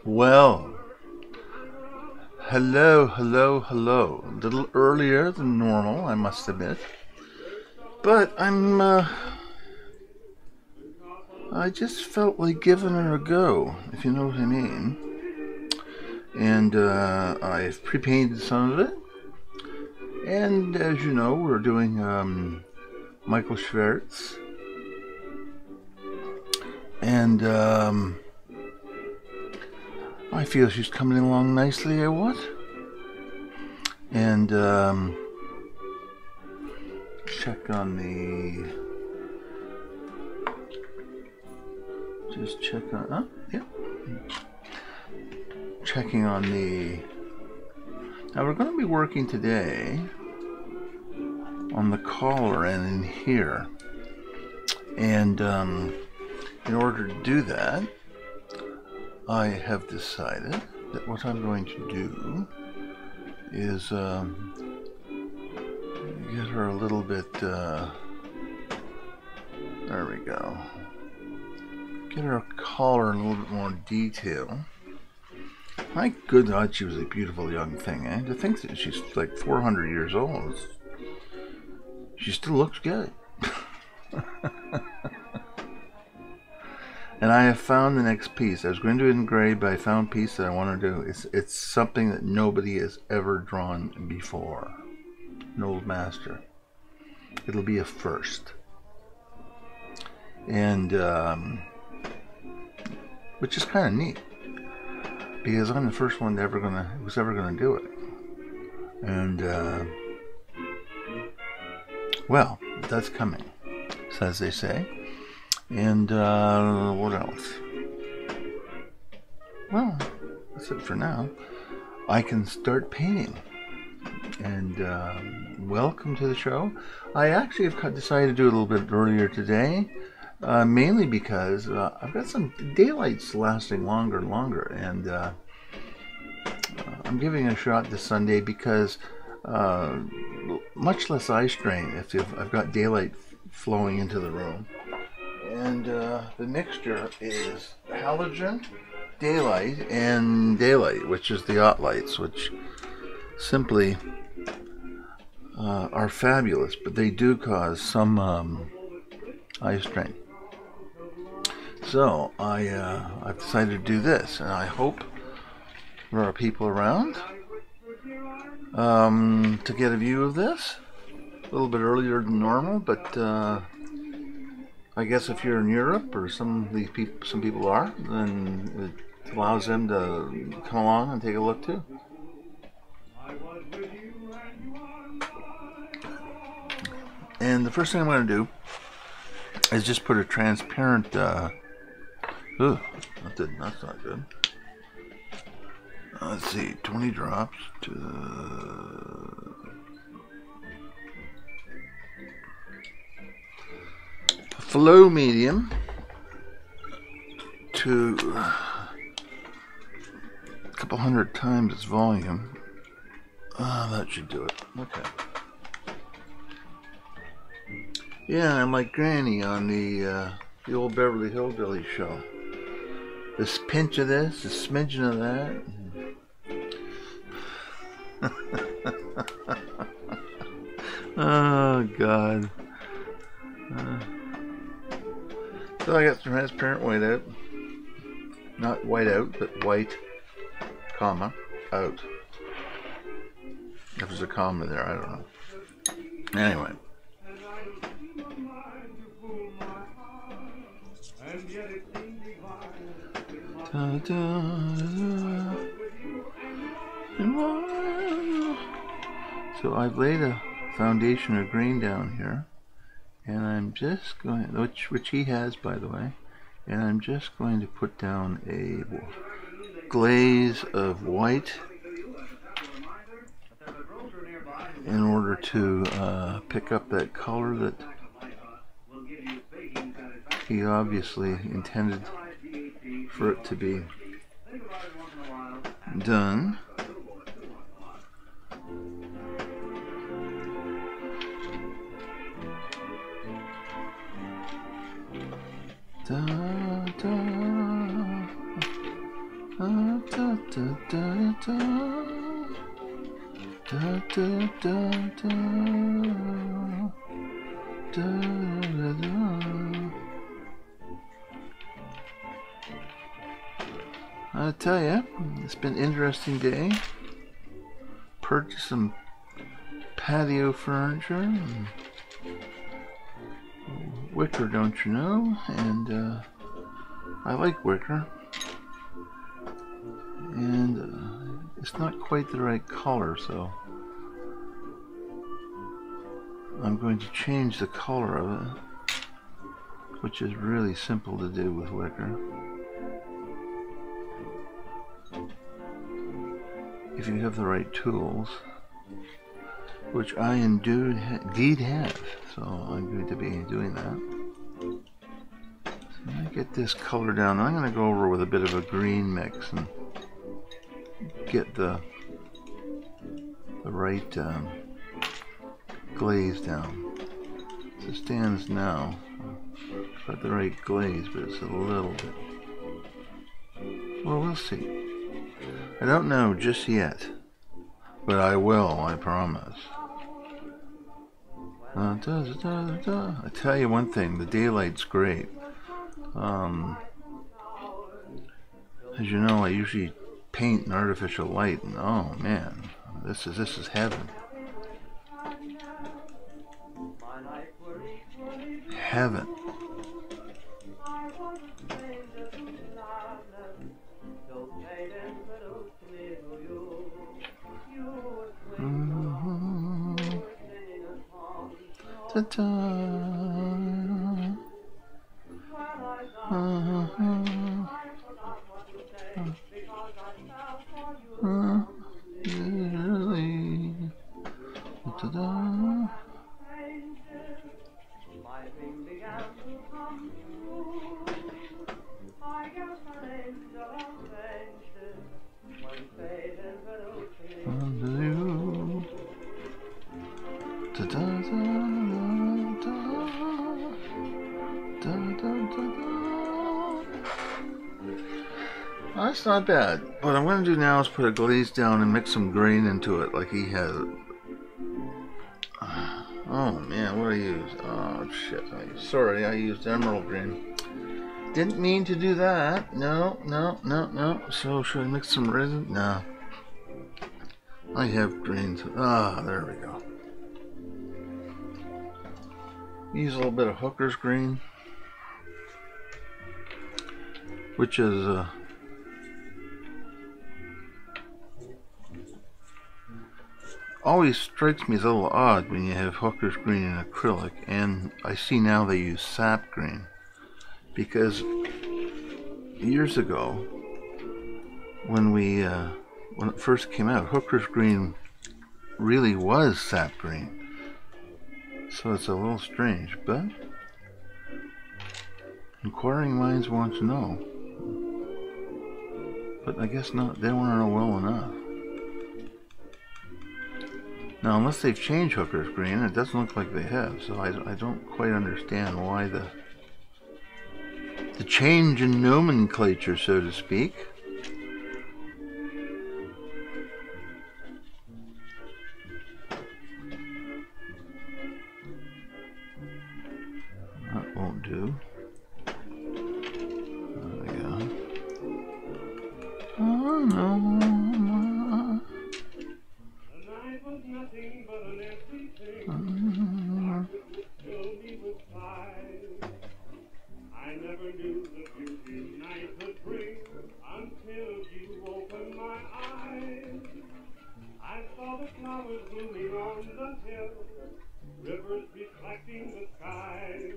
Well, hello, hello, hello. A little earlier than normal, I must admit. But I just felt like giving her a go, if you know what I mean. And I've pre-painted some of it. And as you know, we're doing Michael Schwartz. And I feel she's coming along nicely, or what? And check on the... Just check on... Oh, yeah. Checking on the... Now we're going to be working today on the collar and in here. And in order to do that, I have decided that what I'm going to do is get her a little bit, there we go, get her a collar in a little bit more detail. My good God, she was a beautiful young thing, eh? To think that she's like 400 years old, she still looks good. And I have found the next piece. I was going to engrave, but I found a piece that I want to do. It's something that nobody has ever drawn before. An old master. It'll be a first. And, which is kind of neat. Because I'm the first one who's ever gonna do it. And, well, that's coming, as they say. And what else? Well, that's it for now. I can start painting. And welcome to the show. I actually have decided to do it a little bit earlier today, mainly because I've got some daylights lasting longer and longer, and I'm giving it a shot this Sunday because much less eye strain if I've got daylight flowing into the room. And the mixture is halogen, daylight, and daylight, which is the hot lights, which simply are fabulous, but they do cause some eye strain. So I've decided to do this, and I hope there are people around to get a view of this. A little bit earlier than normal, but I guess if you're in Europe, or some people are, then it allows them to come along and take a look too. And the first thing I'm going to do is just put a transparent. Ooh, that's not good. Let's see, 20 drops to flow medium to a couple hundred times its volume. That should do it. Okay. Yeah, I'm like Granny on the old Beverly Hillbillies show. This pinch of this, a smidgen of that. Oh God. So I got some transparent white out. Not white out, but white, comma, out. If there's a comma there, I don't know. Anyway. Da, da, da. So I've laid a foundation of green down here, and I'm just going, which he has, by the way, and I'm just going to put down a glaze of white in order to pick up that color that he obviously intended for it to be done. Da, da. I tell you, it's been an interesting day. Purchased some patio furniture and wicker, don't you know? And I like wicker, and it's not quite the right color, so I'm going to change the color of it, which is really simple to do with wicker. If you have the right tools, which I indeed have, so I'm going to be doing that. So I get this color down. I'm going to go over with a bit of a green mix and get the right glaze down. As it stands now, it's got the right glaze, but it's a little bit. Well, we'll see. I don't know just yet, but I will, I promise. I tell you one thing, the daylight's great. As you know, I usually paint in artificial light, and oh man, this is heaven. Heaven. Ta-ta. Ta-da. That's not bad. What I'm going to do now is put a glaze down and mix some green into it like he has it. Oh man, what did I use? Oh shit, sorry, I used emerald green. Didn't mean to do that. No. So should I mix some resin? No. I have greens. Ah, there we go. Use a little bit of hooker's green, which is always strikes me as a little odd when you have hooker's green in acrylic, and I see now they use sap green, because years ago when it first came out, hooker's green really was sap green. So it's a little strange, but inquiring minds want to know. But I guess not, they don't want to know well enough. Now, unless they've changed hooker's green, it doesn't look like they have, so I don't quite understand why the change in nomenclature, so to speak. That won't do. There we go. Oh no. Rivers reflecting the sky,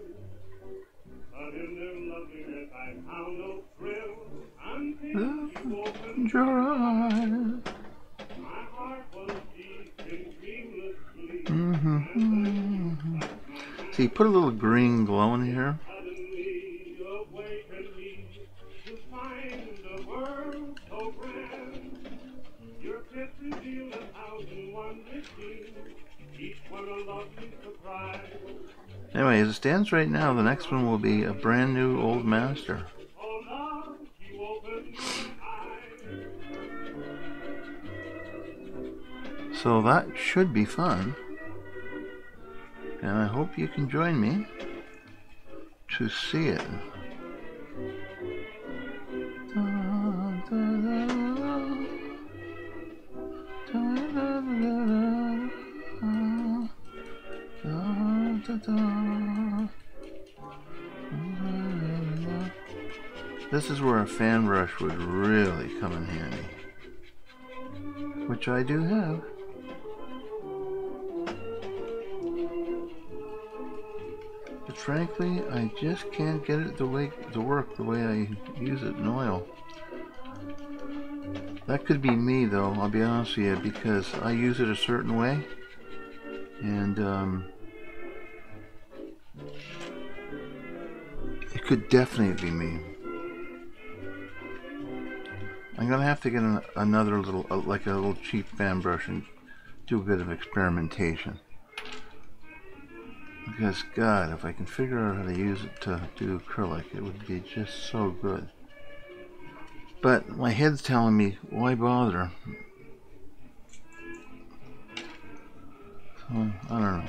but in their loveliness I found no thrill until you opened your eyes. My heart was deep in dreamless sleep. See, put a little green glow in here. Suddenly awakened me to find the world so grand. Your kiss revealed 1,000 wondrous scenes. Each one a lovely surprise. Anyway, as it stands right now, the next one will be a brand new old master. Oh, love, you opened my eyes. So that should be fun. And I hope you can join me to see it. This is where a fan brush would really come in handy, which I do have. But frankly, I just can't get it to work the way I use it in oil. That could be me, though, I'll be honest with you, because I use it a certain way, and it could definitely be me. I'm gonna have to get another little, like a little cheap fan brush and do a bit of experimentation. Because, God, if I can figure out how to use it to do acrylic, it would be just so good. But my head's telling me, why bother? So, I don't know.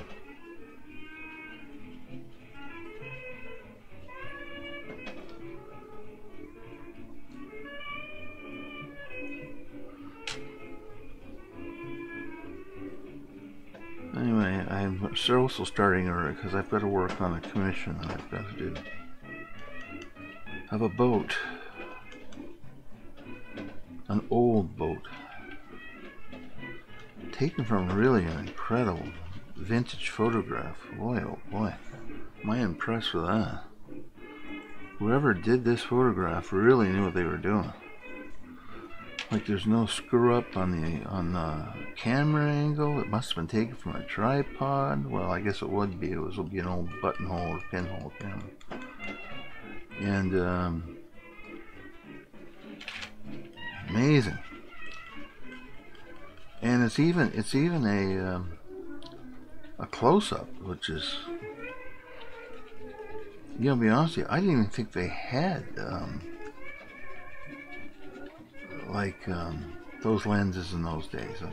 Anyway, I'm also starting early because I've got to work on a commission that I've got to do. I have a boat. An old boat. Taken from really an incredible vintage photograph. Boy, oh boy. Am I impressed with that. Whoever did this photograph really knew what they were doing. Like, there's no screw up on the camera angle. It must have been taken from a tripod. Well, I guess it would be. It would be an old buttonhole or pinhole camera. And amazing. And it's even a close-up, which is, you know, to be honest with you, I didn't even think they had those lenses in those days.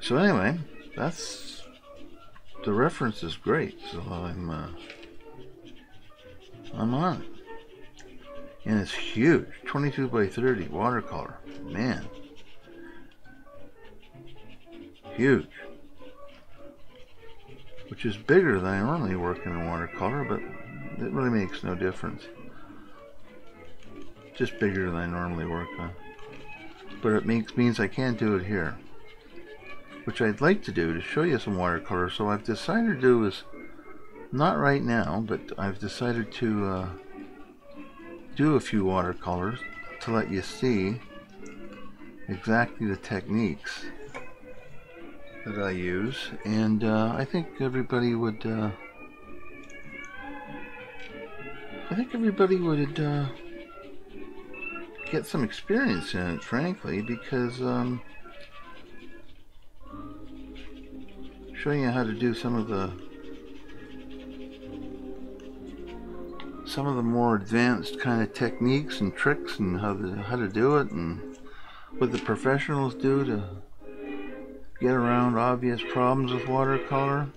So anyway, that's, the reference is great, so I'm on it. And it's huge, 22 by 30 watercolor, man, huge, which is bigger than I normally work in watercolor, but it really makes no difference. Just bigger than I normally work on, but it means I can't do it here, which I'd like to do to show you some watercolor. So I've decided to do is, not right now, but I've decided to do a few watercolors to let you see exactly the techniques that I use, and I think everybody would get some experience in it, frankly, because showing you how to do some of the more advanced kind of techniques and tricks and how to do it, and what the professionals do to get around obvious problems with watercolor.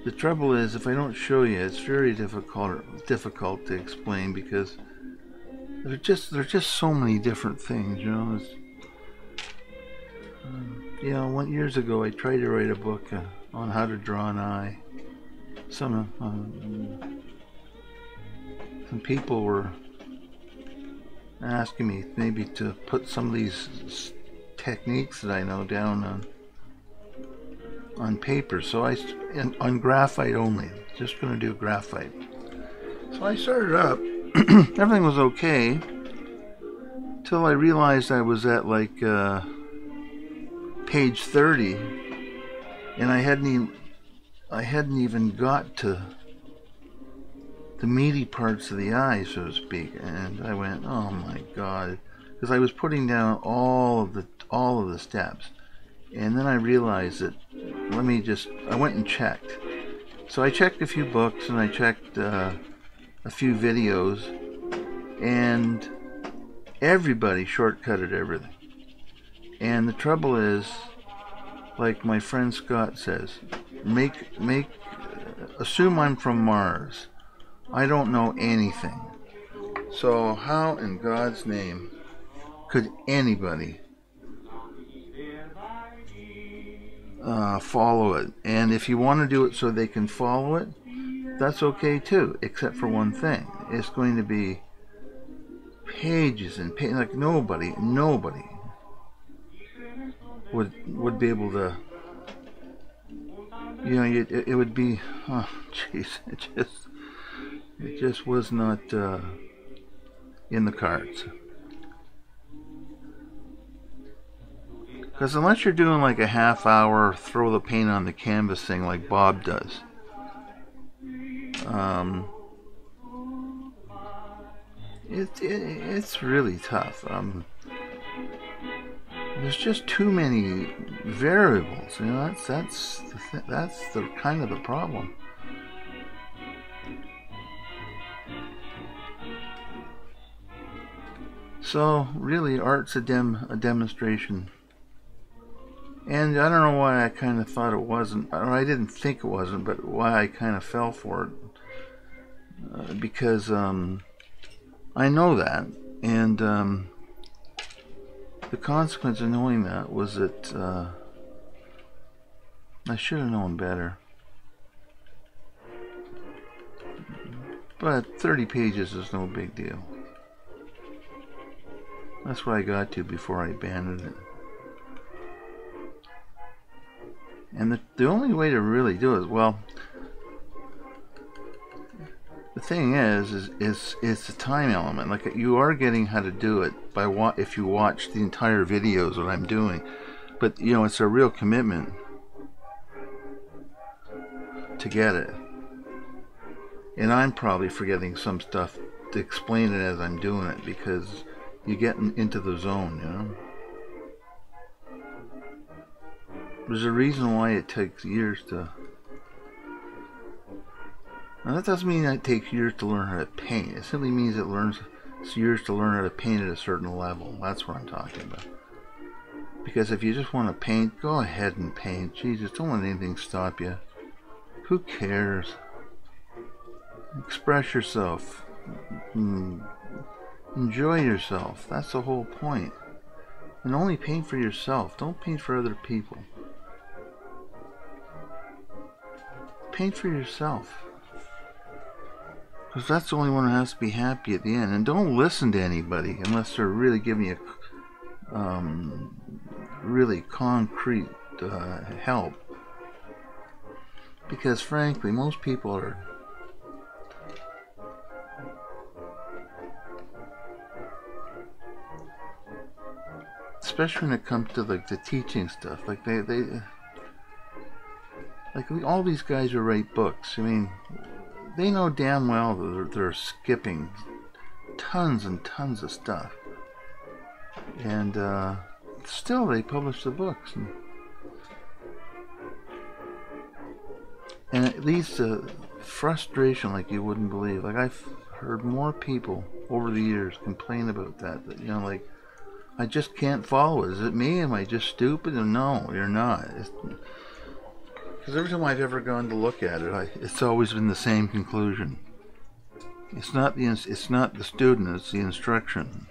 The trouble is, if I don't show you, it's very difficult to explain, because there's just so many different things, you know. You know, years ago I tried to write a book on how to draw an eye. Some people were asking me maybe to put some of these techniques that I know down on paper, so on graphite only. Just going to do graphite. So I started up. Everything was okay till I realized I was at like page 30, and I hadn't even got to the meaty parts of the eye, so to speak. And I went, oh my God, because I was putting down all of the steps, and then I realized that I went and checked. So I checked a few books, and I checked a few videos, and everybody shortcutted everything. And the trouble is, like my friend Scott says, assume I'm from Mars. I don't know anything. So how in God's name could anybody follow it? And if you want to do it so they can follow it, that's okay too, except for one thing. It's going to be pages and pages. Like nobody would be able to, you know, it would be, oh jeez, it just was not in the cards. Because unless you're doing like a half hour throw the paint on the canvas thing like Bob does, it's really tough. There's just too many variables. You know, that's the kind of the problem. So really, art's a demonstration. And I don't know why I kind of thought it wasn't, or I didn't think it wasn't, but why I kind of fell for it. Because I know that, and the consequence of knowing that was that I should have known better. But 30 pages is no big deal. That's what I got to before I abandoned it. And the only way to really do it, well, the thing is the time element. Like, you are getting how to do it by if you watch the entire videos that I'm doing. But, you know, it's a real commitment to get it. And I'm probably forgetting some stuff to explain it as I'm doing it, because you get into the zone, you know. There's a reason why it takes years to... Now that doesn't mean that it takes years to learn how to paint. It simply means it's years to learn how to paint at a certain level. That's what I'm talking about. Because if you just want to paint, go ahead and paint. Jesus, don't let anything stop you. Who cares? Express yourself. Enjoy yourself. That's the whole point. And only paint for yourself. Don't paint for other people. Paint for yourself. Because that's the only one who has to be happy at the end. And don't listen to anybody unless they're really giving you really concrete help. Because frankly, most people are... especially when it comes to like the teaching stuff. Like all these guys who write books, I mean, they know damn well that they're skipping tons and tons of stuff, and still they publish the books, and it leads to frustration like you wouldn't believe. Like, I've heard more people over the years complain about that, you know, like, I just can't follow it. Is it me? Am I just stupid? And no, you're not. Because every time I've ever gone to look at it, it's always been the same conclusion. It's not the student, it's the instruction.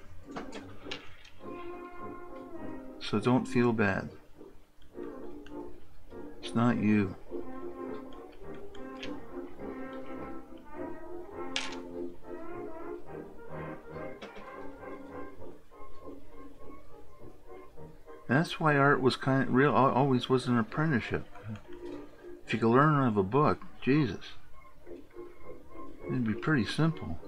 So don't feel bad. It's not you. That's why art was kind of real. Always was an apprenticeship. If you could learn out of a book, Jesus, it'd be pretty simple.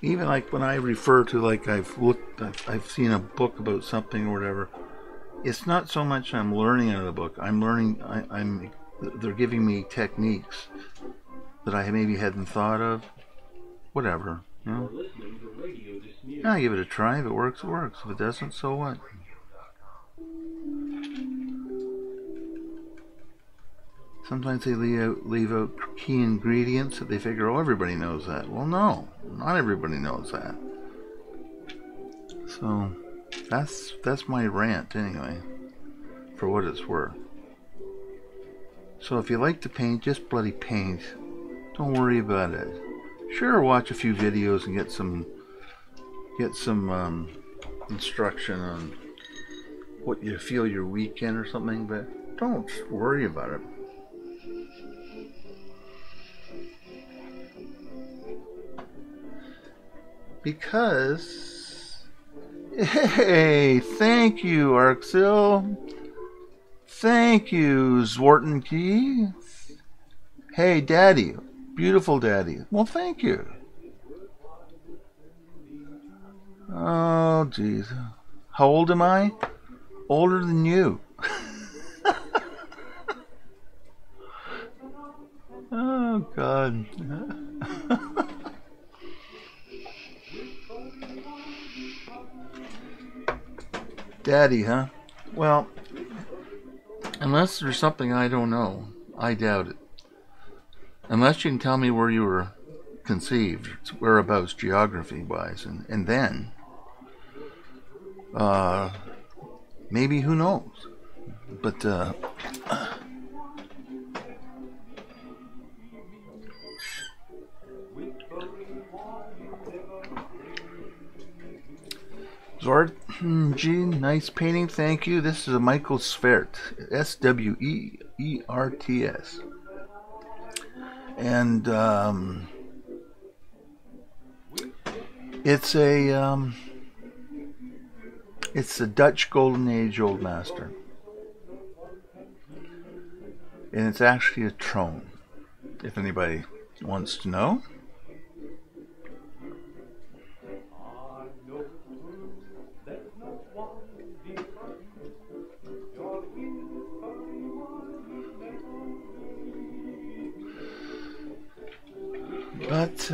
Even like when I refer to, like, I've seen a book about something or whatever, it's not so much I'm learning out of the book. They're giving me techniques that I maybe hadn't thought of, whatever. You know? Yeah, give it a try. If it works, it works. If it doesn't, so what? Sometimes they leave out key ingredients that they figure, oh, everybody knows that. Well, no, not everybody knows that. So that's my rant anyway, for what it's worth. So if you like to paint, just bloody paint. Don't worry about it. Sure, watch a few videos and get some instruction on what you feel your weekend or something, but don't worry about it. Because, hey, thank you, Arxil. Thank you, Zwarten Key. Hey, Daddy. Beautiful Daddy. Well, thank you. Oh, jeez. How old am I? Older than you. Oh, God. Daddy, huh? Well, unless there's something I don't know, I doubt it. Unless you can tell me where you were conceived, whereabouts geography-wise, and then, maybe, who knows? But, Zord, G, nice painting, thank you. This is a Michael Svert, S-W-E-E-R-T-S. And, it's a Dutch Golden Age Old Master. And it's actually a trone, if anybody wants to know. But,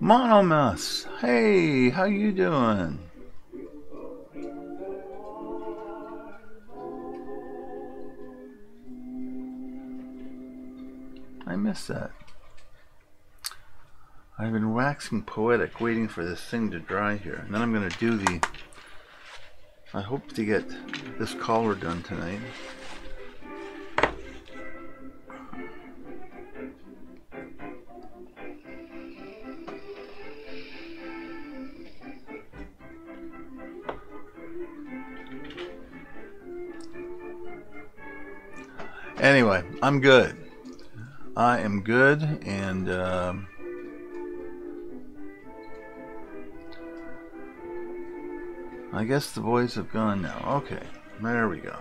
Monomus, hey, how you doing? I miss that. I've been waxing poetic, waiting for this thing to dry here. And then I'm going to do I hope to get this collar done tonight. Anyway, I'm good. I am good, and I guess the boys have gone now. Okay, there we go.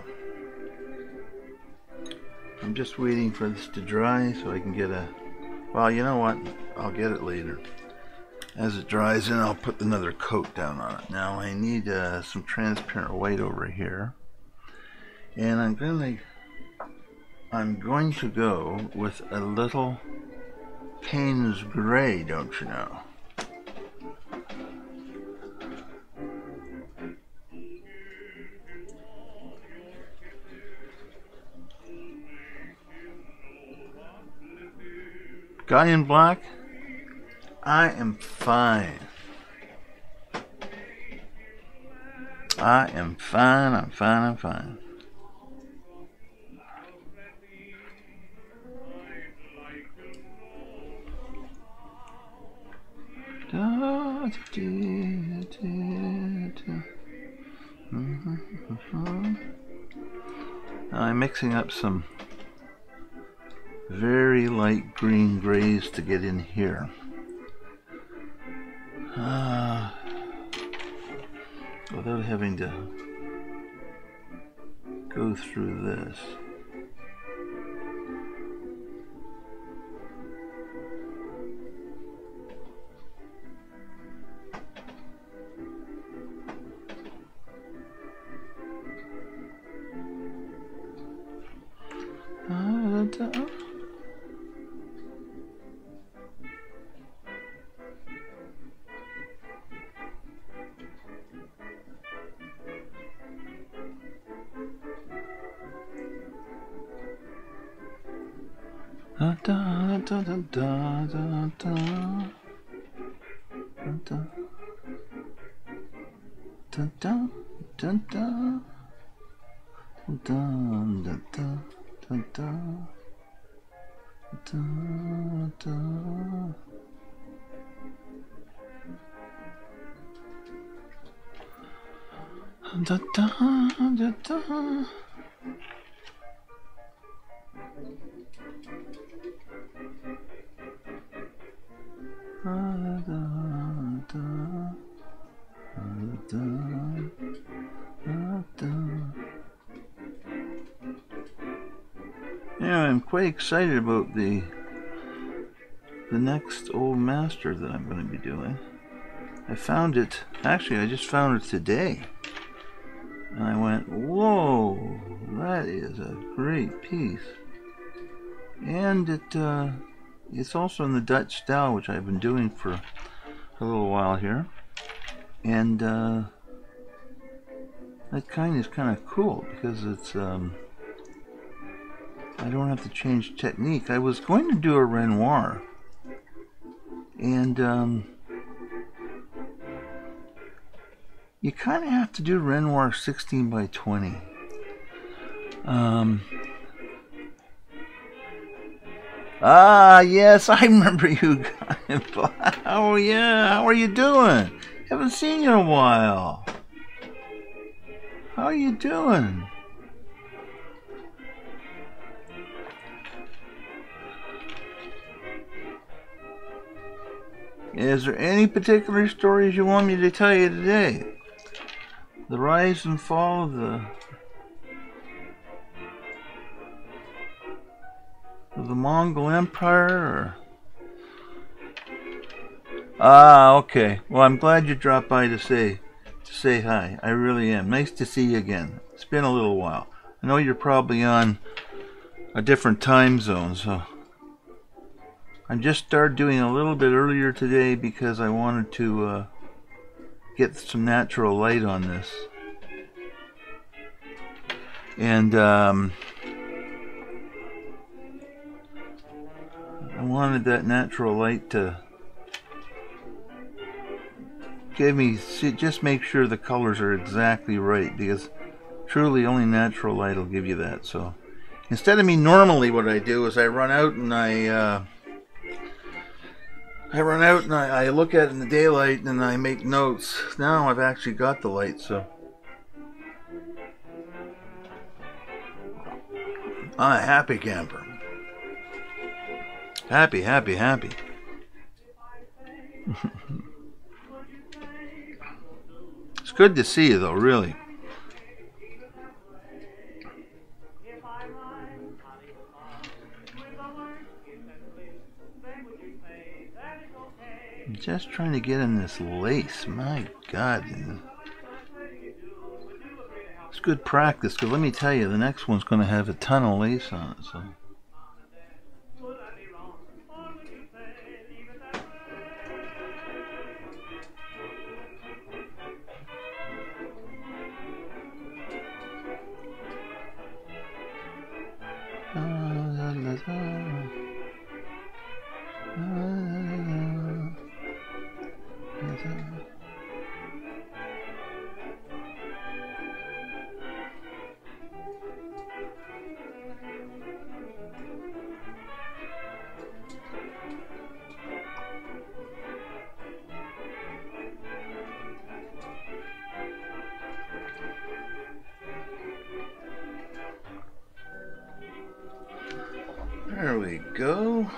I'm just waiting for this to dry so I can get well, you know what? I'll get it later. As it dries, then I'll put another coat down on it. Now I need some transparent white over here, and I'm going to go with a little Payne's Gray, don't you know? Guy in black? I am fine. I am fine, I'm fine, I'm fine. I'm mixing up some very light green grays to get in here. Without having to go through this. Da da da da da da da. Da da da da da. Da da da da da. Da da. Da da da da. Yeah, I'm quite excited about the next old master that I'm going to be doing. I found it, actually I just found it today. And I went, whoa, that is a great piece. And it's also in the Dutch style, which I've been doing for a little while here. And that is kind of cool because it's I don't have to change technique. I was going to do a Renoir, and you kind of have to do Renoir 16 by 20. Yes, I remember you guys. Oh yeah, how are you doing? Haven't seen you in a while. How are you doing? Is there any particular stories you want me to tell you today? The rise and fall of the Mongol Empire, or okay. Well, I'm glad you dropped by to say hi. I really am. Nice to see you again. It's been a little while. I know you're probably on a different time zone, so I just started doing a little bit earlier today because I wanted to get some natural light on this. And I wanted that natural light to give me, just make sure the colors are exactly right, because truly only natural light will give you that. So instead of me normally, what I do is I run out and I look at it in the daylight and I make notes. Now I've actually got the light, so I'm a happy camper. Happy, happy, happy. It's good to see you though, really. I'm just trying to get in this lace. My God. It's good practice, because let me tell you, the next one's going to have a ton of lace on it, so. There we go.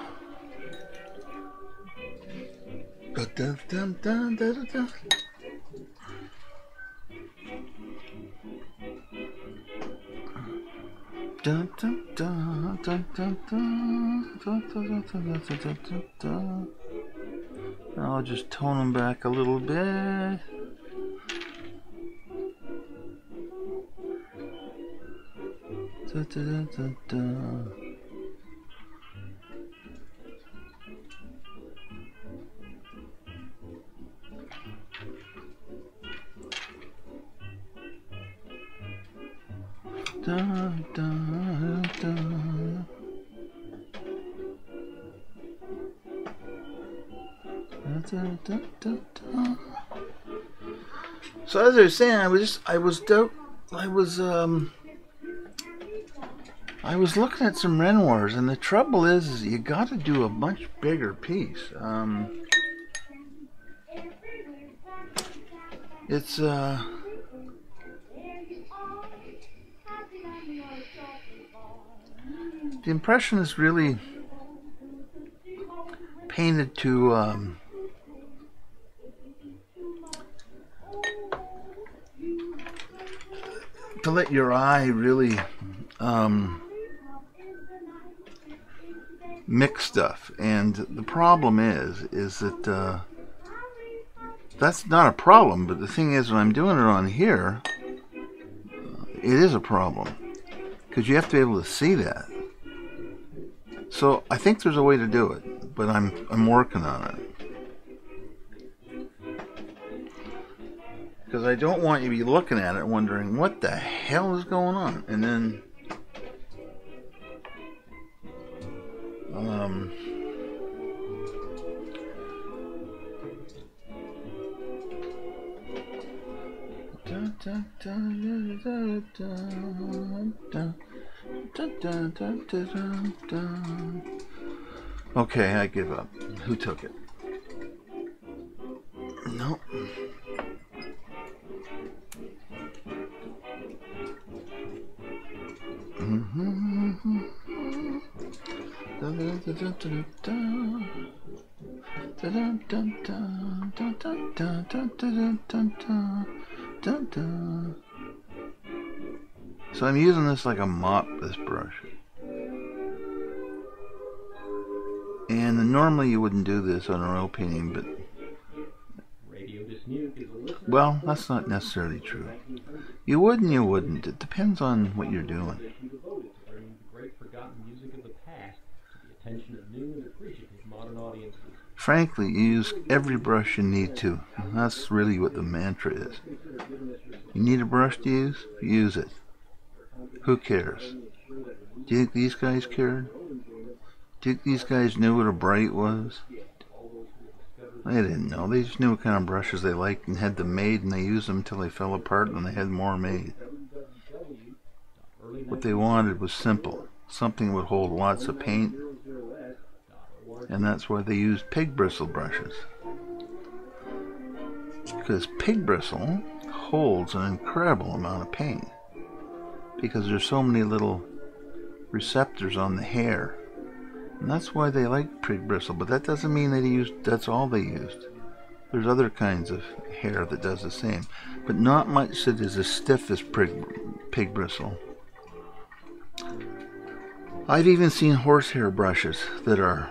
Dun, dun, dun, dun, dun, dun. Dun, dun, dun, dun, dun, dun, dun, dun, dun, dun, dun, dun. I'll just tone them back a little bit. Dun, dun, dun, dun. Dun, dun, dun. So as I was saying, I was looking at some Renoirs, and the trouble is you got to do a much bigger piece. It's the impression is really painted to let your eye really mix stuff, and the problem is that that's not a problem, but the thing is, when I'm doing it on here, it is a problem because you have to be able to see that. So I think there's a way to do it, but I'm working on it. Because I don't want you to be looking at it wondering what the hell is going on. And then okay, I give up. Who took it? Nope. So I'm using this like a mop, this brush. And normally you wouldn't do this on an oil painting, but well, that's not necessarily true. You would and you wouldn't. It depends on what you're doing. Frankly, you use every brush you need to. And that's really what the mantra is. You need a brush to use it. Who cares? Do you think these guys cared? Do you think these guys knew what a bright was? They didn't know. They just knew what kind of brushes they liked and had them made, and they used them until they fell apart and they had more made. What they wanted was simple. Something that would hold lots of paint, and that's why they used pig bristle brushes. Because pig bristle holds an incredible amount of paint because there's so many little receptors on the hair. And that's why they like pig bristle, but that doesn't mean that's all they used. There's other kinds of hair that does the same, but not much that is as stiff as pig bristle. I've even seen horsehair brushes that are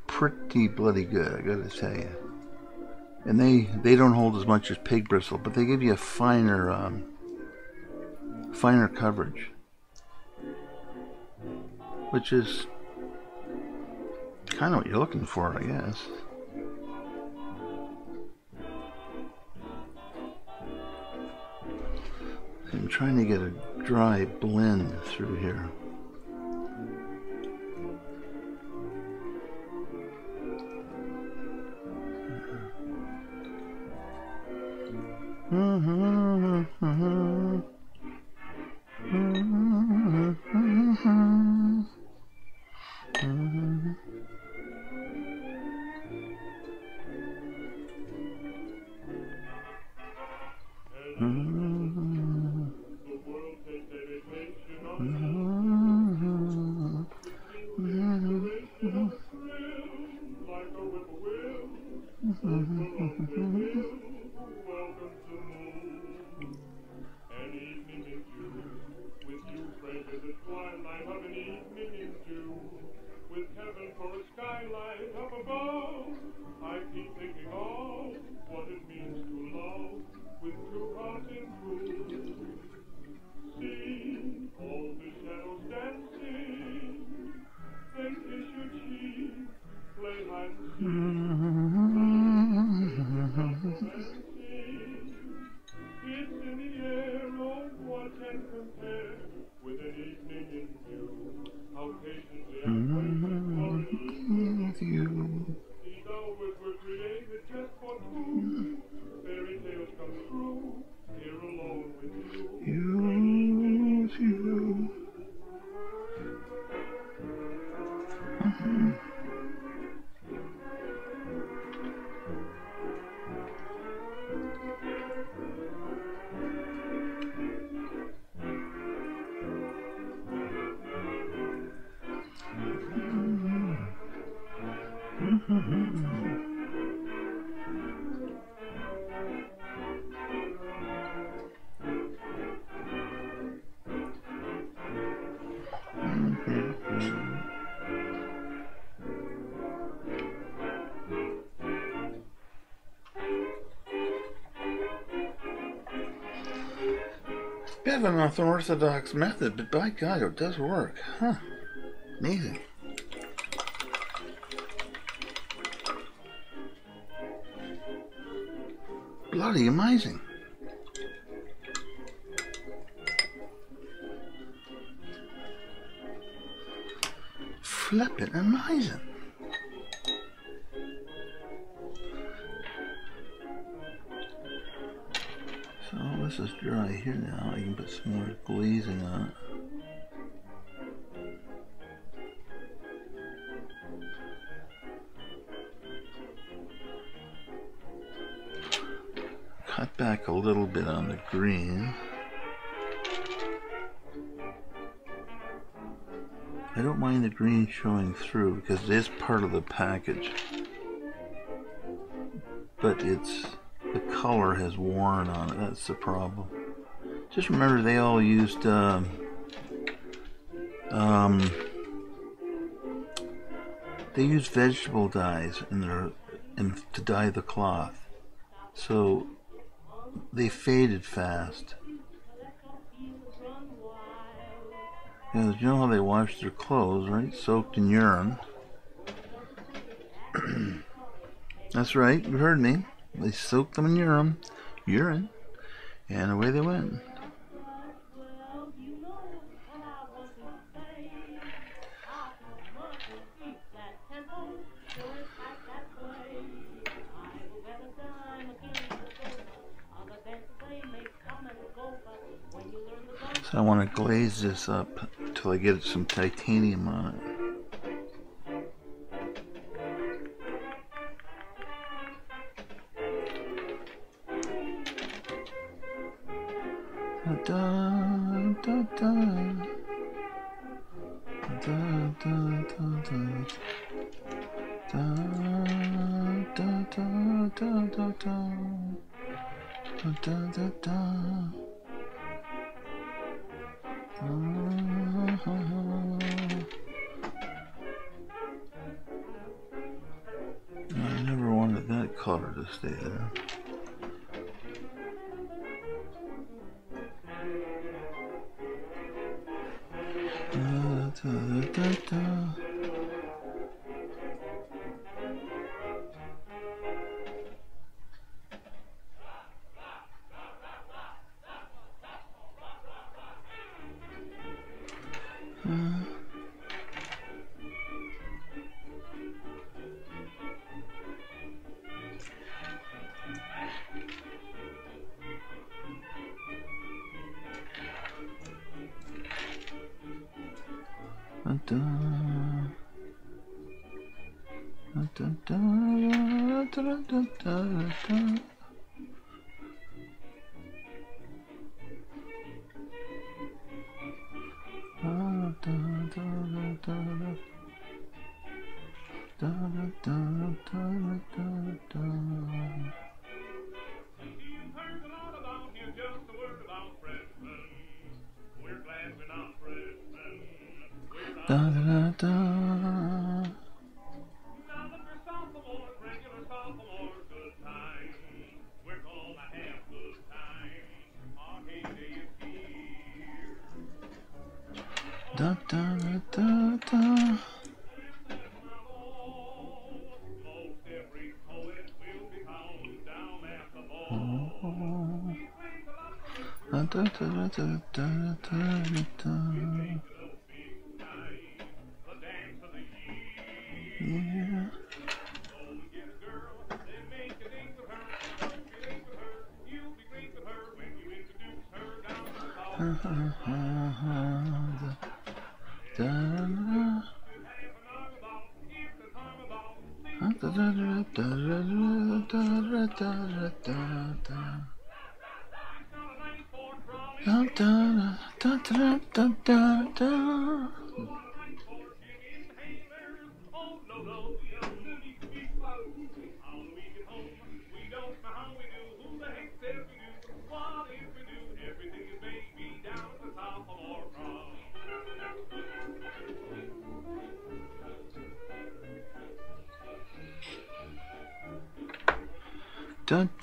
pretty bloody good, I gotta tell you. And they don't hold as much as pig bristle, but they give you a finer coverage, which is kind of what you're looking for, I guess. I'm trying to get a dry blend through here. Bit of an unorthodox method, but by God, it does work. Huh. Amazing. Bloody amazing. Flippin' amazing. So this is dry here now. I can put some more glazing on it. Cut back a little bit on the green. I don't mind the green showing through because it is part of the package, but the color has worn on it. That's the problem. Just remember, they all used they used vegetable dyes to dye the cloth, so they faded fast. Because you know how they wash their clothes, right? Soaked in urine. That's right, you heard me. They soaked them in urine, and away they went. So I want to glaze this up until I get some titanium on it. Da, da, da. Da, da, da, da. Da, da, da, da, da, da. Da, da, da, da. I never wanted that color to stay there. Da, da, da, da. Da, da, da, da, da. Da, da, da, da, da, da, da. Yeah. Da, da, da. Da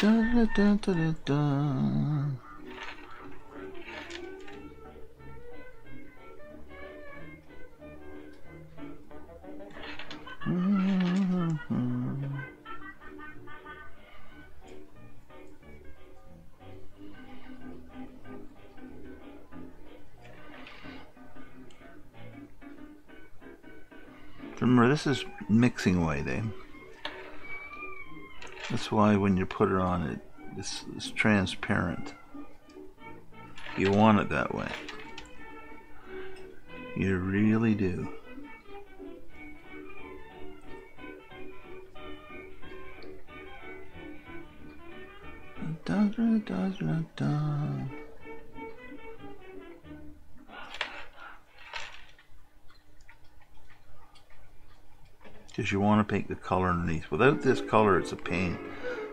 da da da da da. Remember, this is mixing white, eh? That's why when you put it on, it's transparent. You want it that way. You really do. Da, da, da, da, da. Because you want to paint the color underneath. Without this color, it's a pain.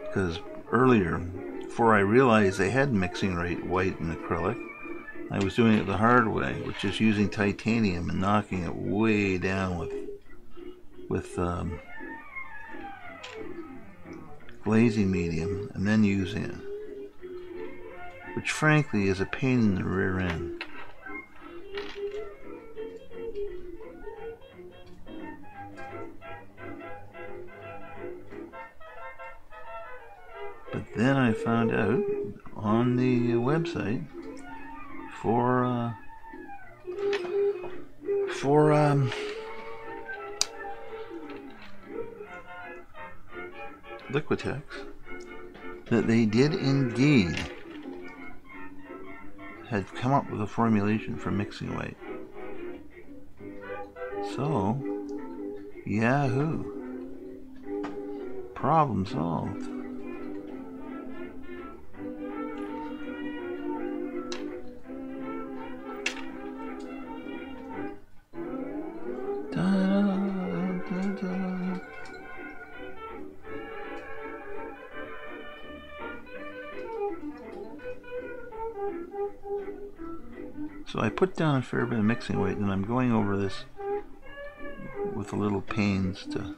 Because earlier, before I realized they had mixing right white and acrylic, I was doing it the hard way, which is using titanium and knocking it way down with glazing medium, and then using it, which frankly is a pain in the rear end. But then I found out on the website for Liquitex that they did indeed had come up with a formulation for mixing white. So, yahoo! Problem solved. So I put down a fair bit of mixing white, and I'm going over this with a little pains to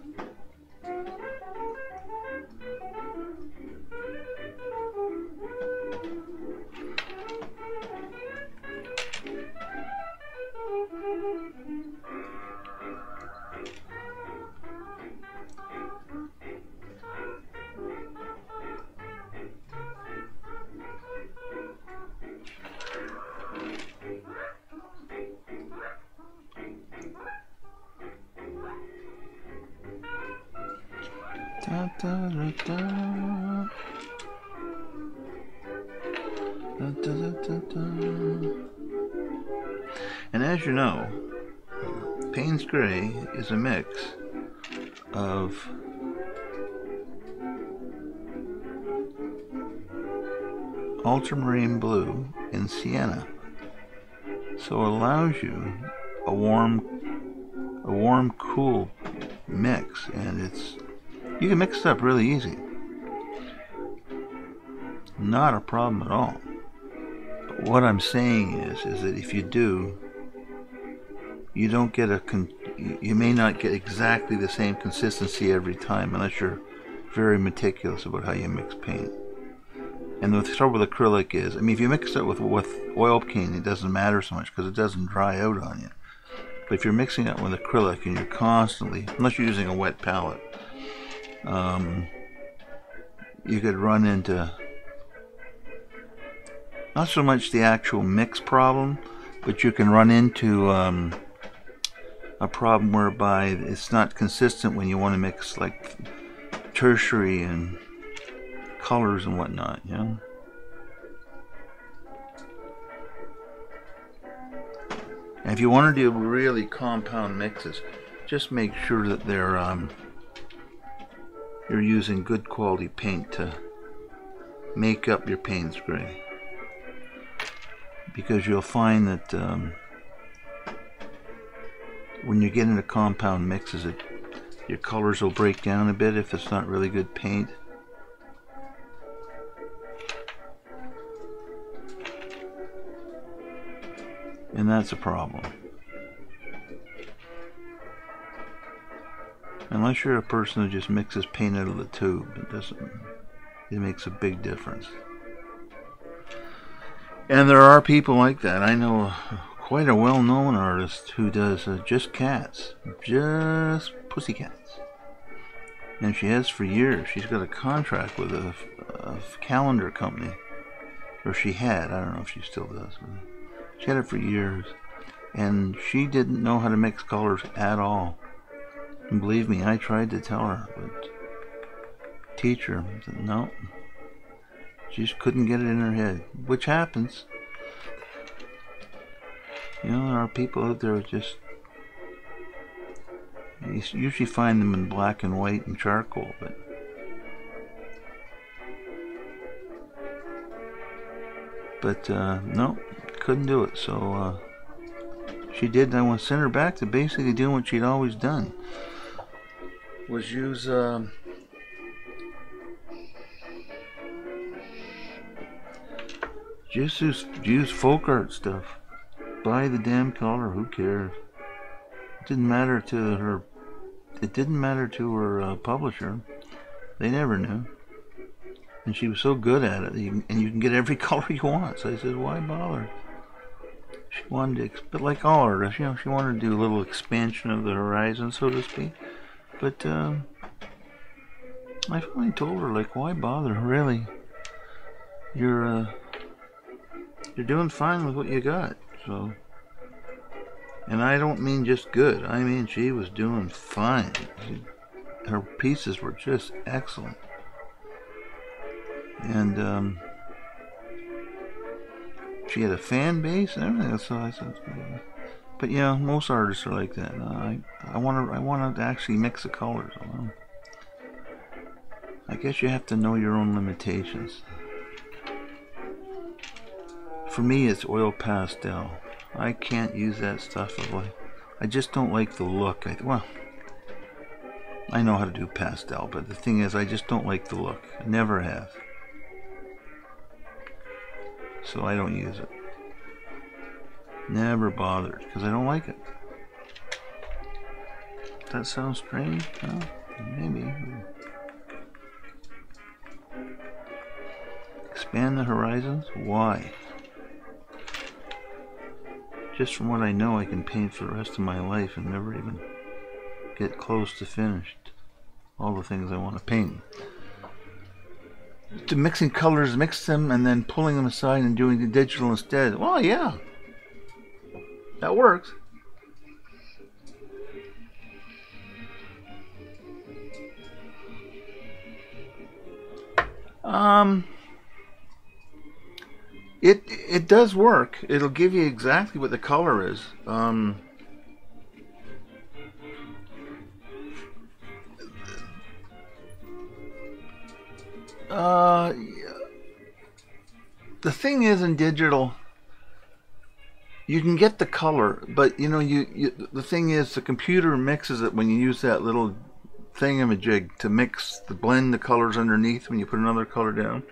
da, da, da, da. Da, da, da, da, da. And as you know, Payne's Gray is a mix of ultramarine blue and sienna, so it allows you a warm, cool mix, and you can mix it up really easy. Not a problem at all. But what I'm saying is that if you do, you don't get you may not get exactly the same consistency every time unless you're very meticulous about how you mix paint. And the trouble with acrylic is, I mean, if you mix it with oil paint, it doesn't matter so much because it doesn't dry out on you. But if you're mixing it with acrylic and you're constantly, unless you're using a wet palette, you could run into not so much the actual mix problem, but you can run into a problem whereby it's not consistent when you want to mix like tertiary and colors and whatnot, you know. And if you want to do really compound mixes, just make sure that they're you're using good quality paint to make up your Payne's gray. Because you'll find that when you get into compound mixes, your colors will break down a bit if it's not really good paint. And that's a problem. Unless you're a person who just mixes paint out of the tube, it makes a big difference. And there are people like that. I know quite a well-known artist who does just cats, just pussycats. And she has for years. She's got a contract with a calendar company. Or she had, I don't know if she still does. But she had it for years. And she didn't know how to mix colors at all. And believe me, I tried to tell her, but teach her. Said, no. She just couldn't get it in her head. Which happens. You know, there are people out there who just... You usually find them in black and white and charcoal, but no, couldn't do it. So she did. I want to send her back to basically doing what she'd always done, was use just use folk art stuff. Buy the damn color. Who cares? It didn't matter to her. It didn't matter to her publisher. They never knew. And she was so good at it, and you can get every color you want. So I said, why bother? She wanted to, but like all artists, you know, she wanted to do a little expansion of the horizon, so to speak. But I finally told her, like, why bother? Really, you're doing fine with what you got. So, and I don't mean just good. I mean she was doing fine. Her pieces were just excellent. And she had a fan base and everything. So I said, but you know, most artists are like that. I want to actually mix the colors. I guess you have to know your own limitations. For me, it's oil pastel. I can't use that stuff. I just don't like the look. Well, I know how to do pastel, but the thing is, I just don't like the look. I never have. So I don't use it. Never bothered, because I don't like it. That sounds strange? Well, maybe. Expand the horizons? Why? Just from what I know, I can paint for the rest of my life and never even get close to finished all the things I want to paint. To mixing colors, mix them and then pulling them aside and doing the digital instead. Well, yeah, that works. It does work. It'll give you exactly what the color is. The thing is, in digital, you can get the color, but you know, the thing is, the computer mixes it when you use that little thingamajig to blend the colors underneath when you put another color down.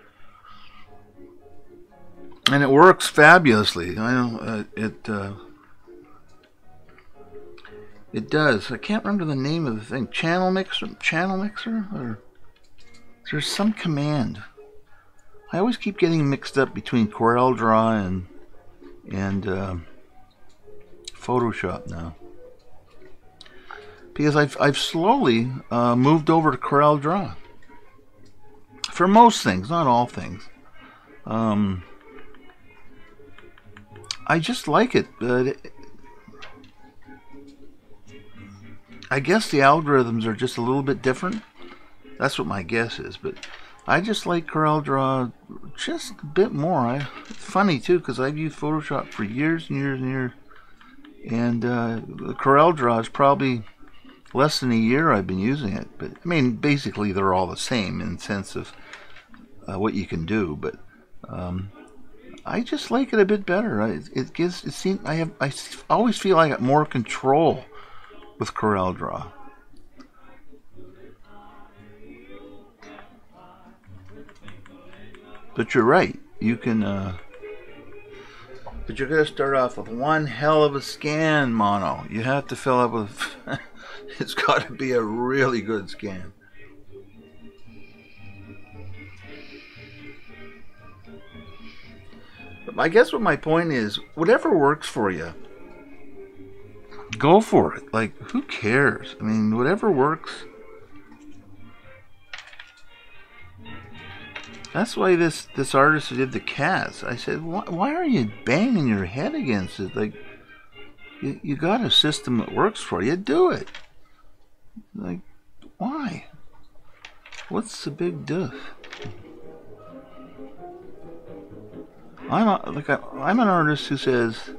And it works fabulously. I know it does. I can't remember the name of the thing. Channel mixer, or there's some command. I always keep getting mixed up between CorelDRAW and Photoshop now, because I've slowly moved over to CorelDRAW for most things, not all things. I just like it, but I guess the algorithms are just a little bit different. That's what my guess is, but I just like CorelDRAW just a bit more. It's funny too, because I've used Photoshop for years and years and years, and the CorelDRAW is probably less than a year I've been using it. But I mean, basically they're all the same in the sense of what you can do. But I just like it a bit better. It gives it seems I always feel I got more control with CorelDRAW. But you're right. You can. But you're going to start off with one hell of a scan, Mono. You have to fill up with. It's got to be a really good scan. But I guess what my point is, whatever works for you, go for it. Like, who cares? I mean, whatever works. That's why this artist who did the cats, I said, why are you banging your head against it? Like, you got a system that works for you, do it. Like, why? What's the big diff? I'm an artist who says,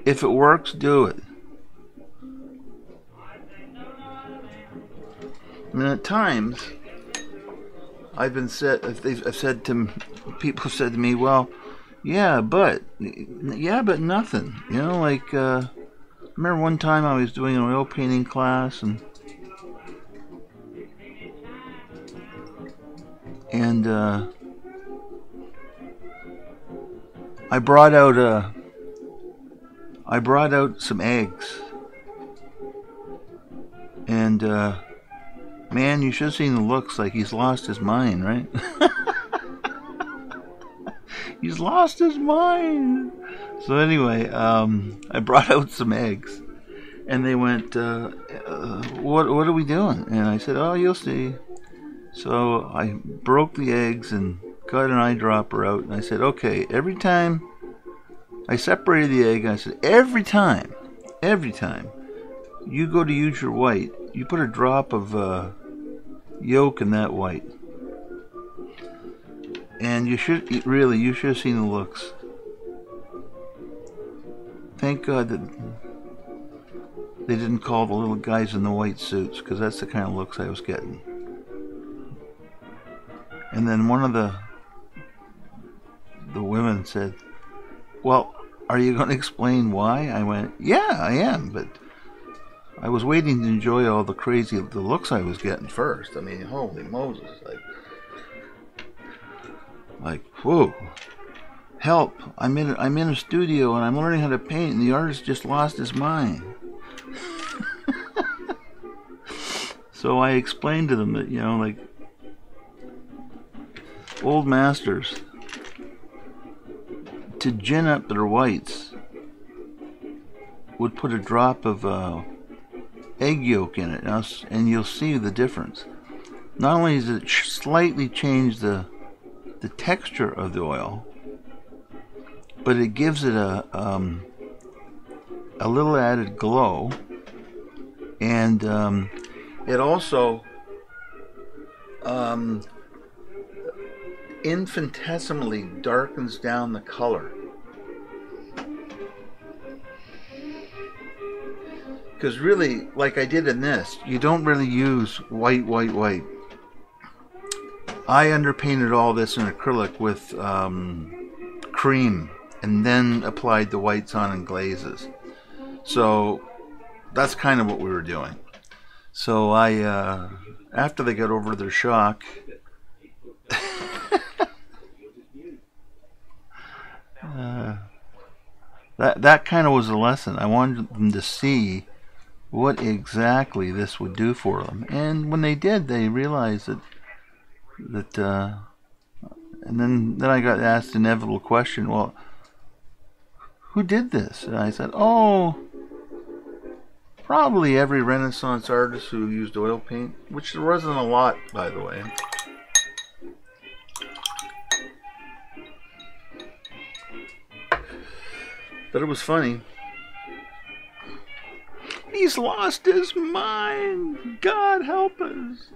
if it works, do it. I mean, at times, I've said to people have said to me, well, yeah, but nothing. You know, like I remember one time I was doing an oil painting class and I brought out some eggs, and man, you should have seen the looks. Like he's lost his mind, right? He's lost his mind. So anyway, I brought out some eggs, and they went, "What are we doing?" And I said, "Oh, you'll see." So I broke the eggs and got an eyedropper out, and I said, "Okay." Every time I separated the egg, I said, "Every time you go to use your white, you put a drop of yolk in that white." And you should have seen the looks. Thank God that they didn't call the little guys in the white suits, because that's the kind of looks I was getting. And then one of the women said, "Well, are you going to explain why?" I went, "Yeah, I am, but I was waiting to enjoy all the looks I was getting first. I mean, holy Moses, like, whoa, help! I'm in a studio and I'm learning how to paint, and the artist just lost his mind." So I explained to them that, you know, like old masters, to gin up their whites, would put a drop of egg yolk in it, and you'll see the difference. Not only does it slightly change the texture of the oil, but it gives it a little added glow, and it also infinitesimally darkens down the color. Because really, like I did in this, you don't really use white. I underpainted all this in acrylic with cream, and then applied the whites on in glazes. So that's kind of what we were doing. So I, after they got over their shock, that kind of was a lesson. I wanted them to see what exactly this would do for them, and when they did, they realized that and then I got asked the inevitable question, well, who did this? And I said, oh, probably every Renaissance artist who used oil paint, which there wasn't a lot, by the way. But it was funny. He's lost his mind. God help us.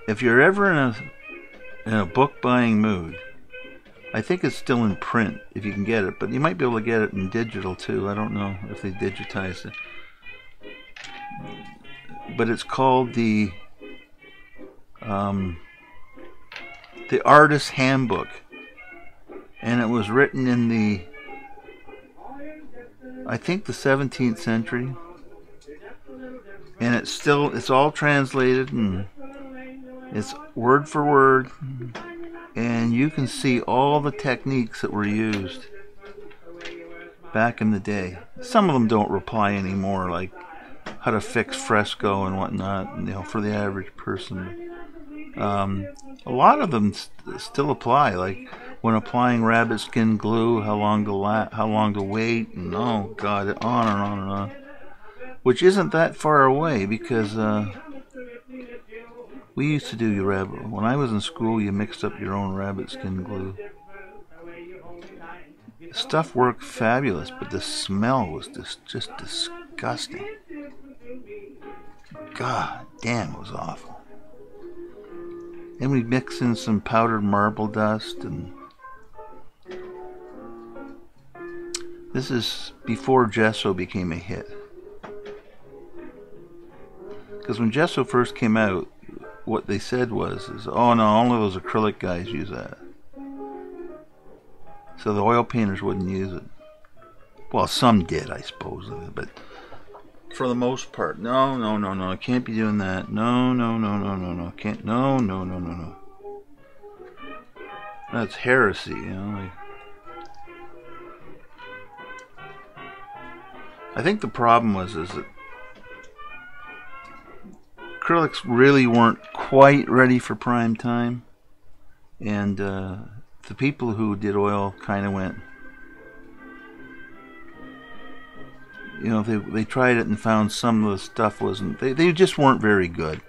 if you're ever in a book buying mood, I think it's still in print if you can get it, but you might be able to get it in digital too. I don't know if they digitized it. But it's called the Artist's Handbook, and it was written in the, I think, the 17th century, and it's all translated, and it's word for word, and you can see all the techniques that were used back in the day. Some of them don't apply anymore, like how to fix fresco and whatnot, for the average person. A lot of them still apply, like when applying rabbit skin glue, how long to wait, and oh god, on and on and on. Which isn't that far away, because we used to do your rabbit. When I was in school, you mixed up your own rabbit skin glue. Stuff worked fabulous, but the smell was just disgusting. God damn, it was awful. And we mix in some powdered marble dust, and this is before gesso became a hit. Because when gesso first came out, what they said was, oh no, only those acrylic guys use that. So the oil painters wouldn't use it. Well, some did, I suppose, but for the most part, no, I can't be doing that. No, can't, no. That's heresy, like. I think the problem is that acrylics really weren't quite ready for prime time, and the people who did oil kind of went, they tried it and found some of the stuff wasn't, they just weren't very good.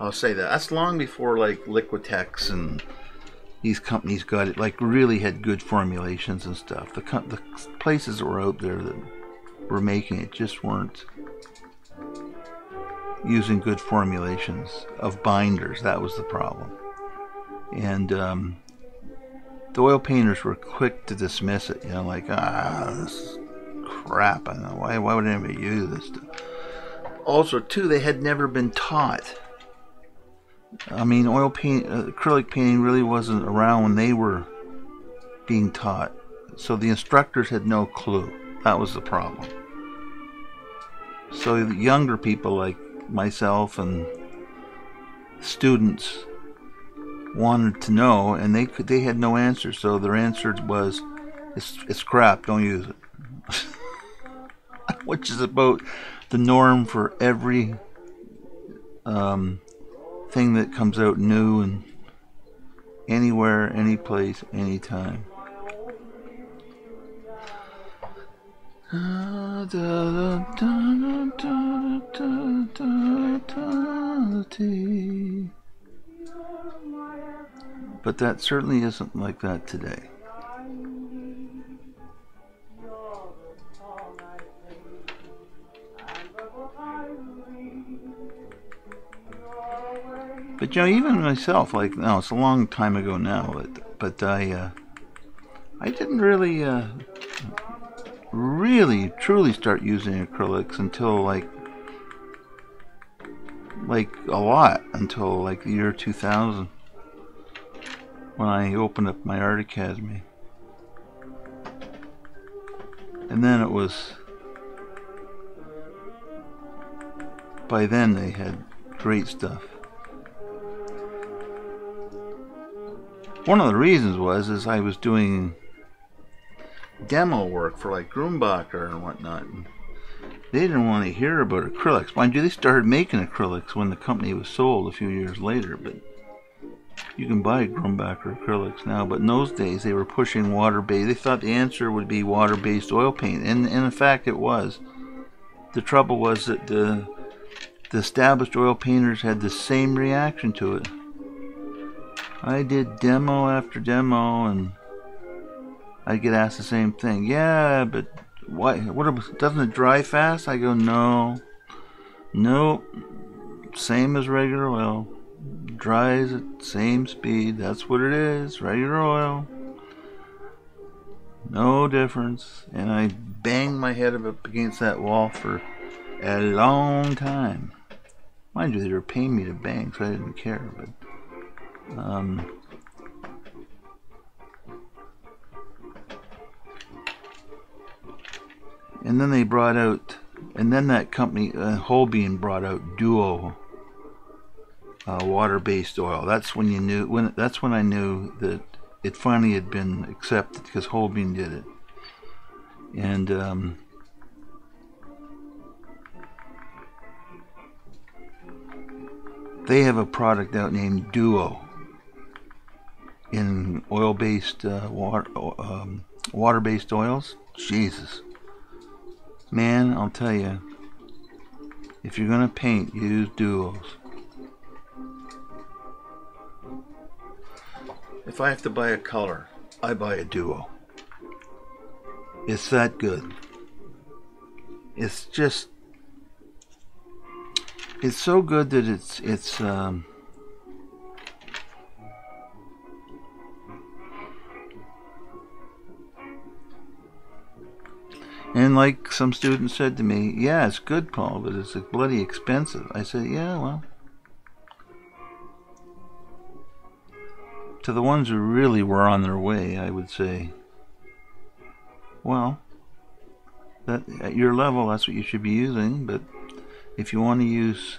I'll say that. That's long before like Liquitex and these companies got it, like really had good formulations and stuff. The places that were out there that were making it just weren't using good formulations of binders. That was the problem. And the oil painters were quick to dismiss it, like, this is crap. I don't know why would anybody use this stuff. Also, too, they had never been taught. I mean, acrylic painting really wasn't around when they were being taught, so the instructors had no clue. That was the problem. So the younger people like myself and students wanted to know, and they had no answer. So their answer was, "It's crap. Don't use it," which is about the norm for every thing that comes out new and anywhere, any place, anytime. But that certainly isn't like that today. But even myself, like, now it's a long time ago now, but I didn't really truly start using acrylics until like a lot, until like the year 2000, when I opened up my art academy. And then it was, by then they had great stuff. One of the reasons is I was doing demo work for like Grumbacher and whatnot, and they didn't want to hear about acrylics. Mind you, they started making acrylics when the company was sold a few years later, but you can buy Grumbacher acrylics now. But in those days they were pushing water-based. They thought the answer would be water-based oil paint, and in fact it was. The trouble was that the established oil painters had the same reaction to it. I did demo after demo, and I'd get asked the same thing. Yeah, but why? Doesn't it dry fast? I go, no. Nope. Same as regular oil. dries at the same speed. That's what it is. Regular oil. No difference. And I banged my head up against that wall for a long time. Mind you, they were paying me to bang, so I didn't care. But and then they brought out, and then that company, Holbein, brought out Duo water-based oil. That's when you knew. That's when I knew that it finally had been accepted, because Holbein did it. And they have a product out named Duo in oil-based water-based oils. Jesus, man, I'll tell you, if you're gonna paint, use Duos. If I have to buy a color, I buy a Duo. It's that good. It's just, it's so good that it's and like some student said to me, yeah, it's good, Paul, but it's bloody expensive. I said, yeah, well, to the ones who really were on their way, I would say, well, that at your level, that's what you should be using. But if you want to use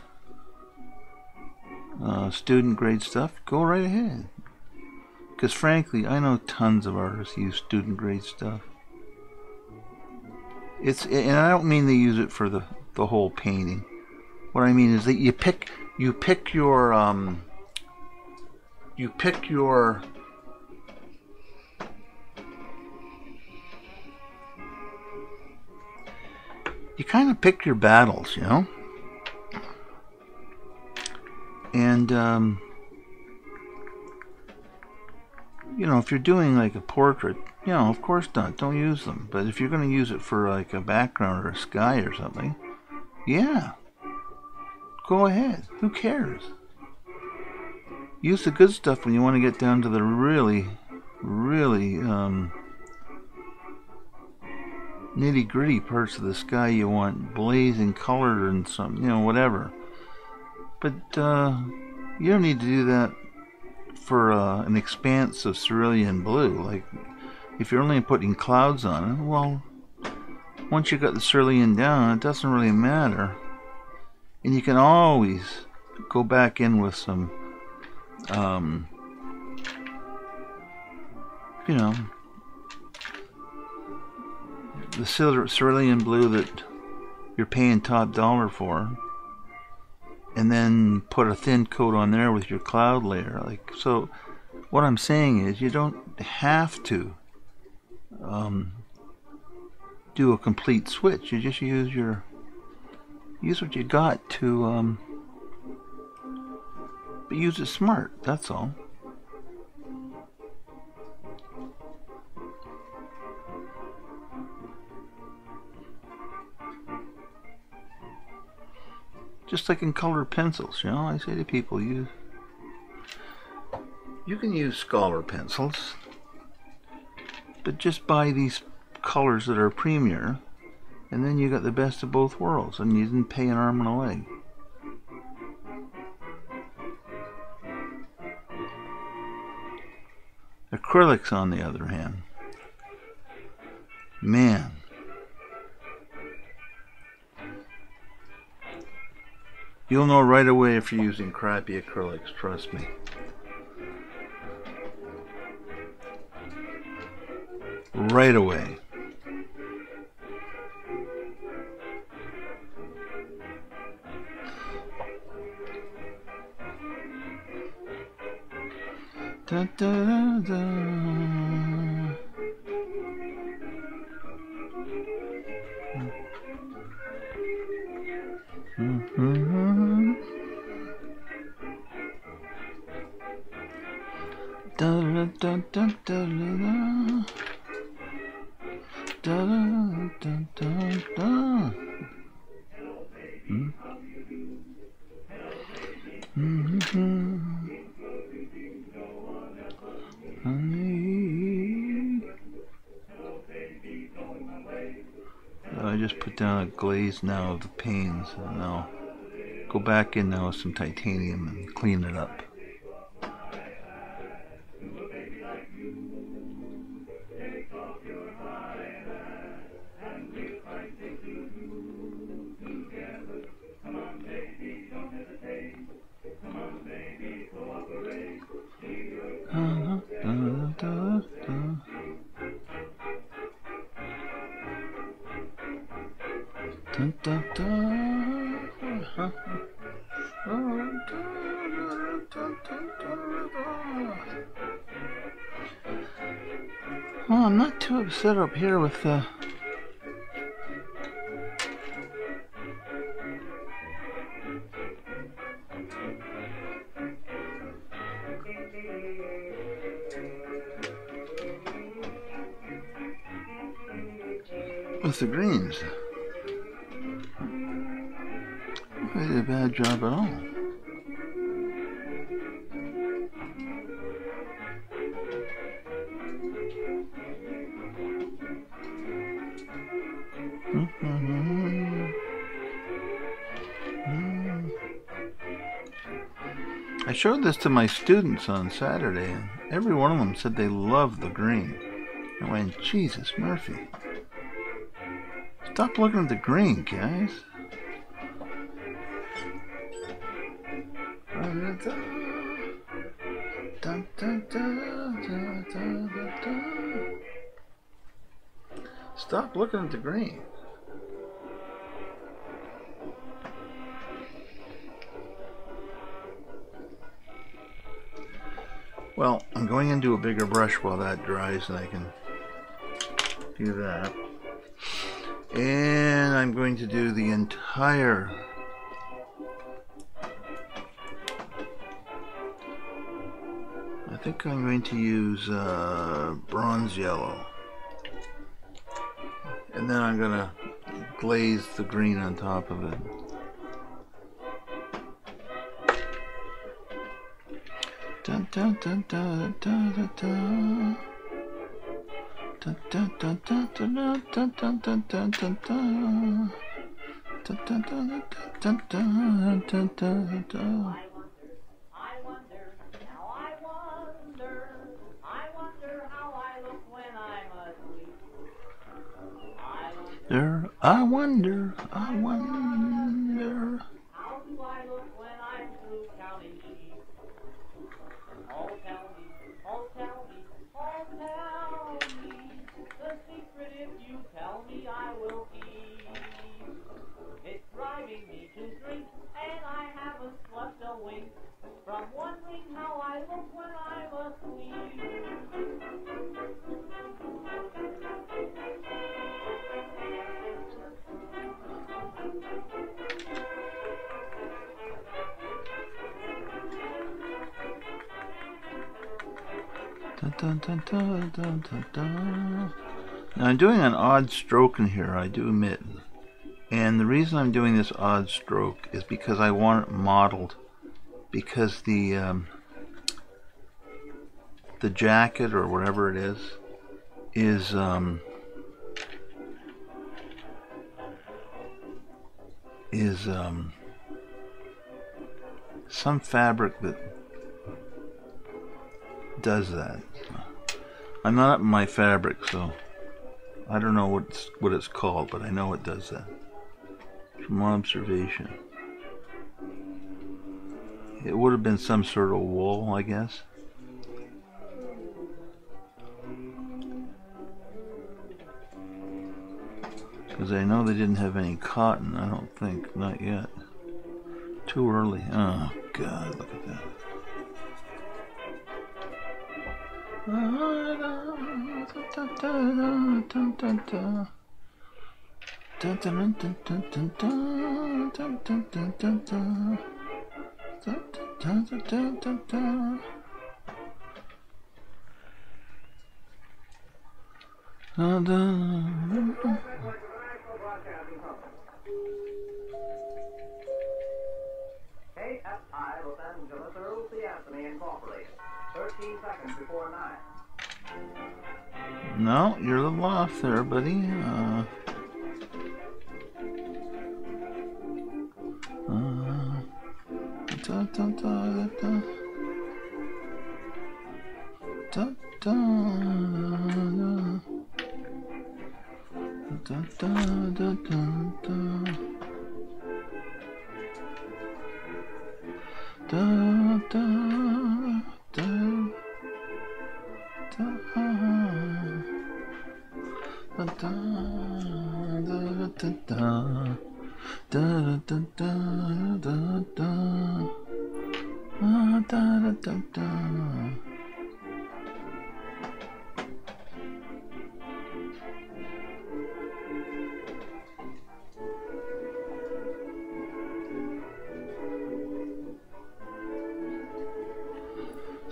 student grade stuff, go right ahead. Because frankly, I know tons of artists use student grade stuff. And I don't mean they use it for the whole painting. What I mean is that you pick your you kind of pick your battles, you know? And, you know, if you're doing like a portrait, you know, of course not, don't use them. But if you're going to use it for like a background or a sky or something, yeah, go ahead. Who cares? Use the good stuff when you want to get down to the really, really, nitty-gritty parts of the sky you want blazing color and some, you know, whatever. But you don't need to do that for an expanse of cerulean blue. Like, if you're only putting clouds on it, well, once you got the cerulean down, it doesn't really matter. And you can always go back in with some, you know, the cerulean blue that you're paying top dollar for, and then put a thin coat on there with your cloud layer. Like, so what I'm saying is, you don't have to do a complete switch. You just use what you got to but use it smart, that's all. Just like in colored pencils, you know, I say to people, you can use scholar pencils, but just buy these colors that are premier, and then you got the best of both worlds, and you didn't pay an arm and a leg. Acrylics, on the other hand, man, you'll know right away if you're using crappy acrylics, trust me. Right away. Da, da, da. Mm-hmm. Da, da, da, da, da, da, da, da, da, da. Mm-hmm. just put down a glaze now of the panes, and I'll go back in now with some titanium and clean it up. Well, I'm not too upset up here with the greens. I did a bad job at all. I showed this to my students on Saturday, and every one of them said they loved the green. I went, Jesus Murphy. Stop looking at the green, guys. Stop looking at the green. Well, I'm going into a bigger brush while that dries, and I can do that. And I'm going to do the entire I think I'm going to use bronze yellow. And then I'm going to glaze the green on top of it. Dun, dun, dun, dun, dun, dun, dun. Dun, dun, dun, dun, dun, dun, dun, dun, dun, dun, dun. Dun, dun, dun, dun, dun, dun, dun, dun. I wonder. How do I look when I'm through counting sheep? Oh, tell me, oh, tell me, oh, tell me. The secret, if you tell me, I will keep. It's driving me to drink, and I haven't slept a wink from wondering how I look when I'm asleep. Dun, dun, dun, dun, dun, dun. Now I'm doing an odd stroke in here, I do admit. And the reason I'm doing this odd stroke is because I want it modeled. Because the jacket or whatever it is some fabric that does that. I'm not up in my fabric, so I don't know what it's called, but I know it does that from observation. It would have been some sort of wool, I guess. Because I know they didn't have any cotton, I don't think, not yet. Too early. Oh God, look at that. KFI Los Angeles Earl Theaphany Incorporated. 13 seconds before 9. No, you're a little off there, buddy.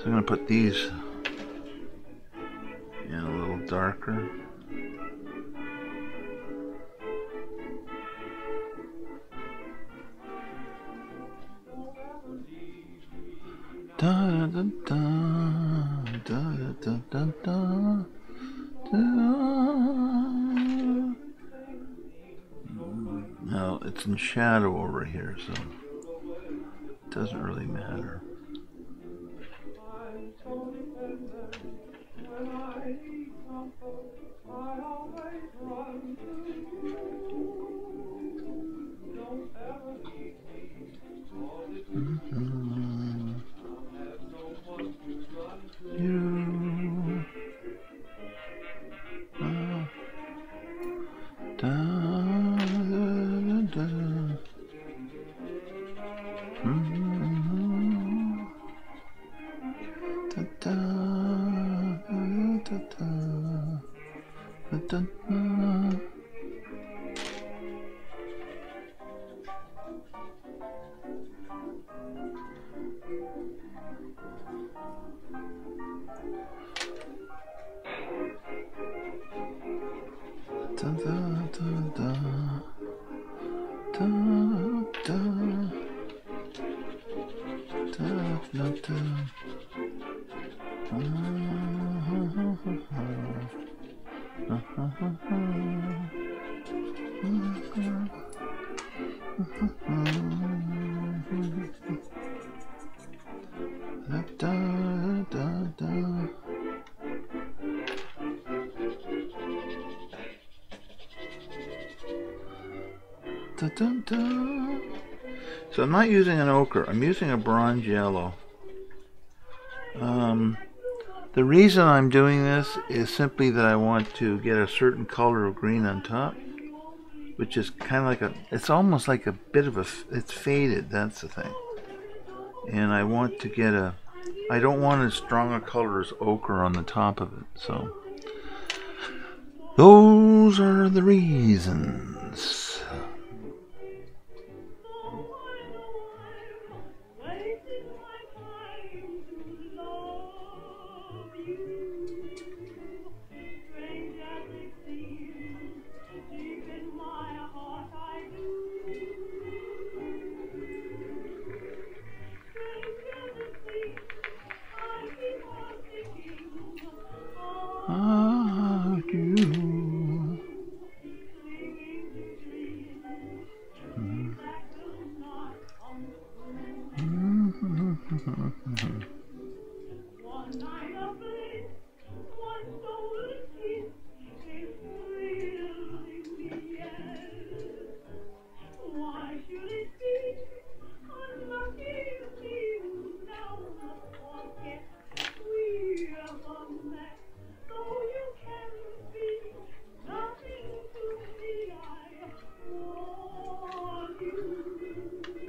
So I'm going to put these in a little darker. Da, da, da, da, da, da, da, da. Now it's in shadow over here, so it doesn't really matter. So I'm not using an ochre, I'm using a bronze yellow. The reason I'm doing this is simply that I want to get a certain color of green on top, which is kind of like it's almost like a bit of it's faded, that's the thing. And I want to get I don't want as strong a color as ochre on the top of it, so those are the reasons.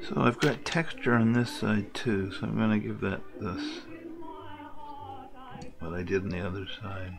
So I've got texture on this side too, so I'm going to give that this, what I did on the other side.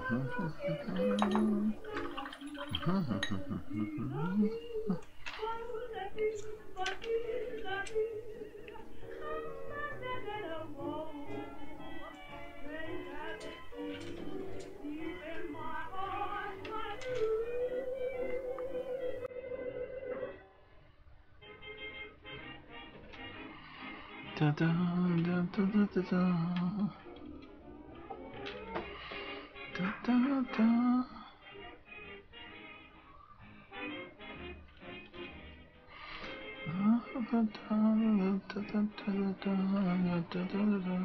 Da da da da da da da da da da.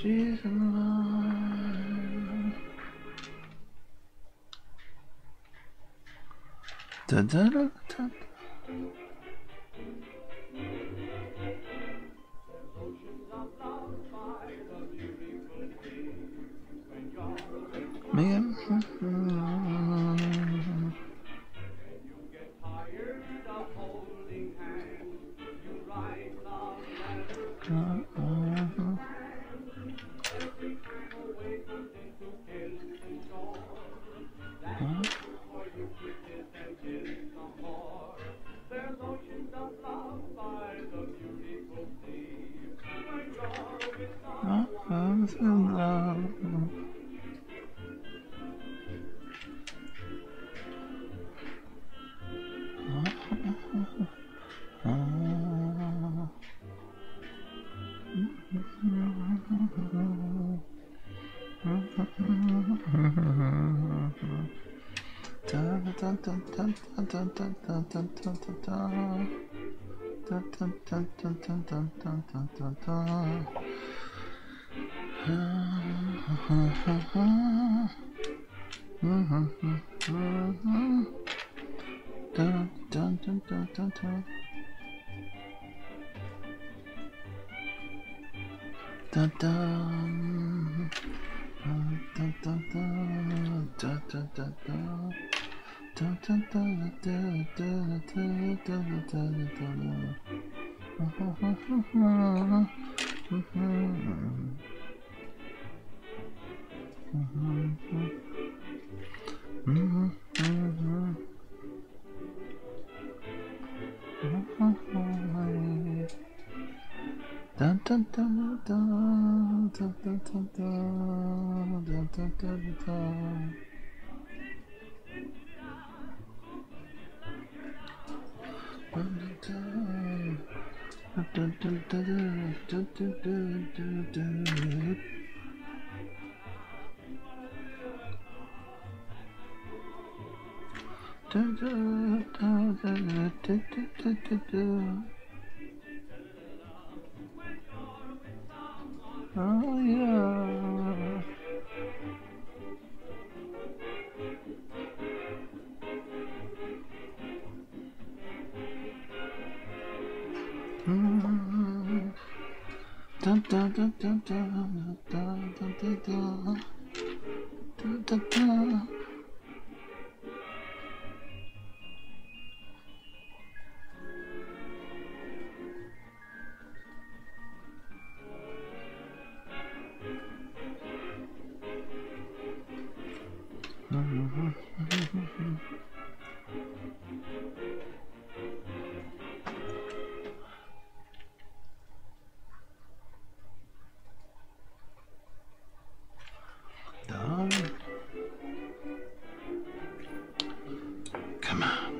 She's alive. Da da da da. Man. Dun, dun, dun, dun, dun, dun, dun, dun, dun, dun, dun. Oh yeah. Dun, dun, dun, dun, dun, dun, dun, dun, dun. Dun, dun, dun. Done. Come on.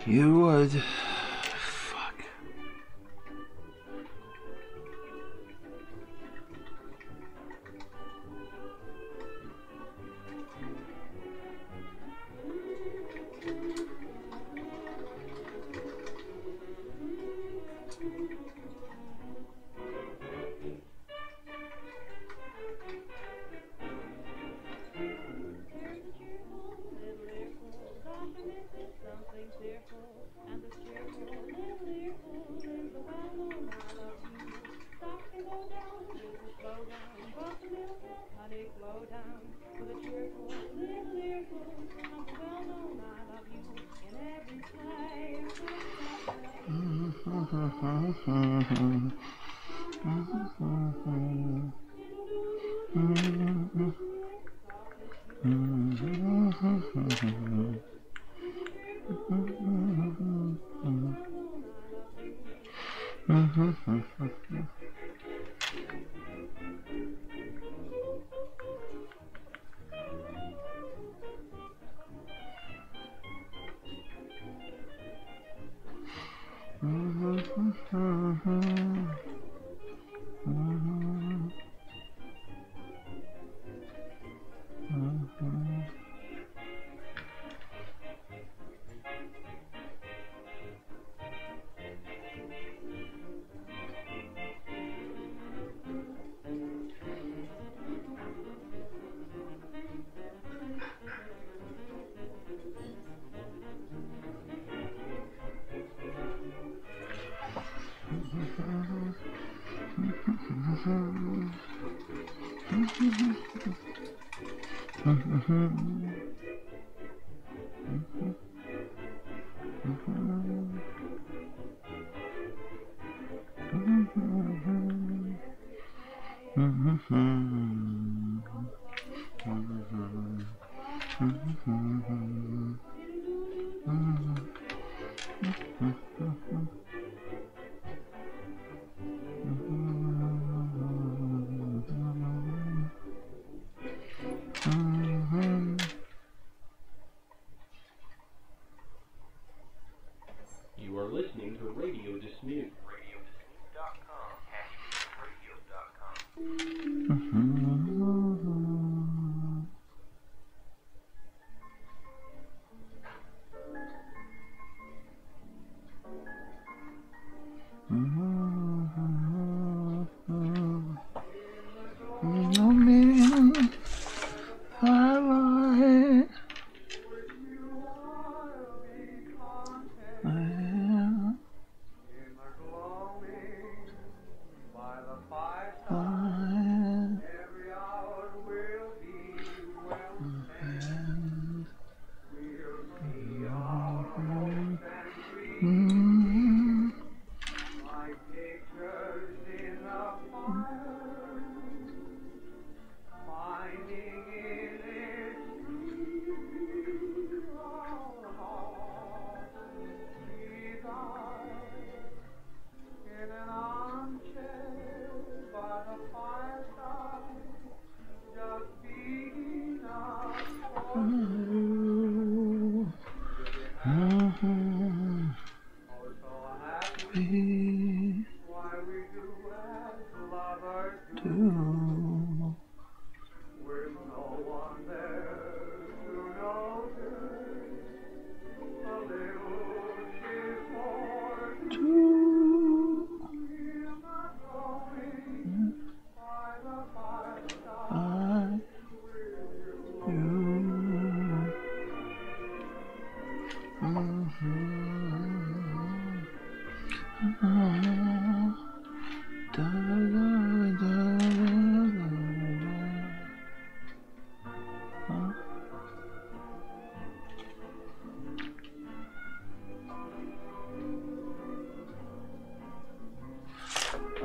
You would. Fuck.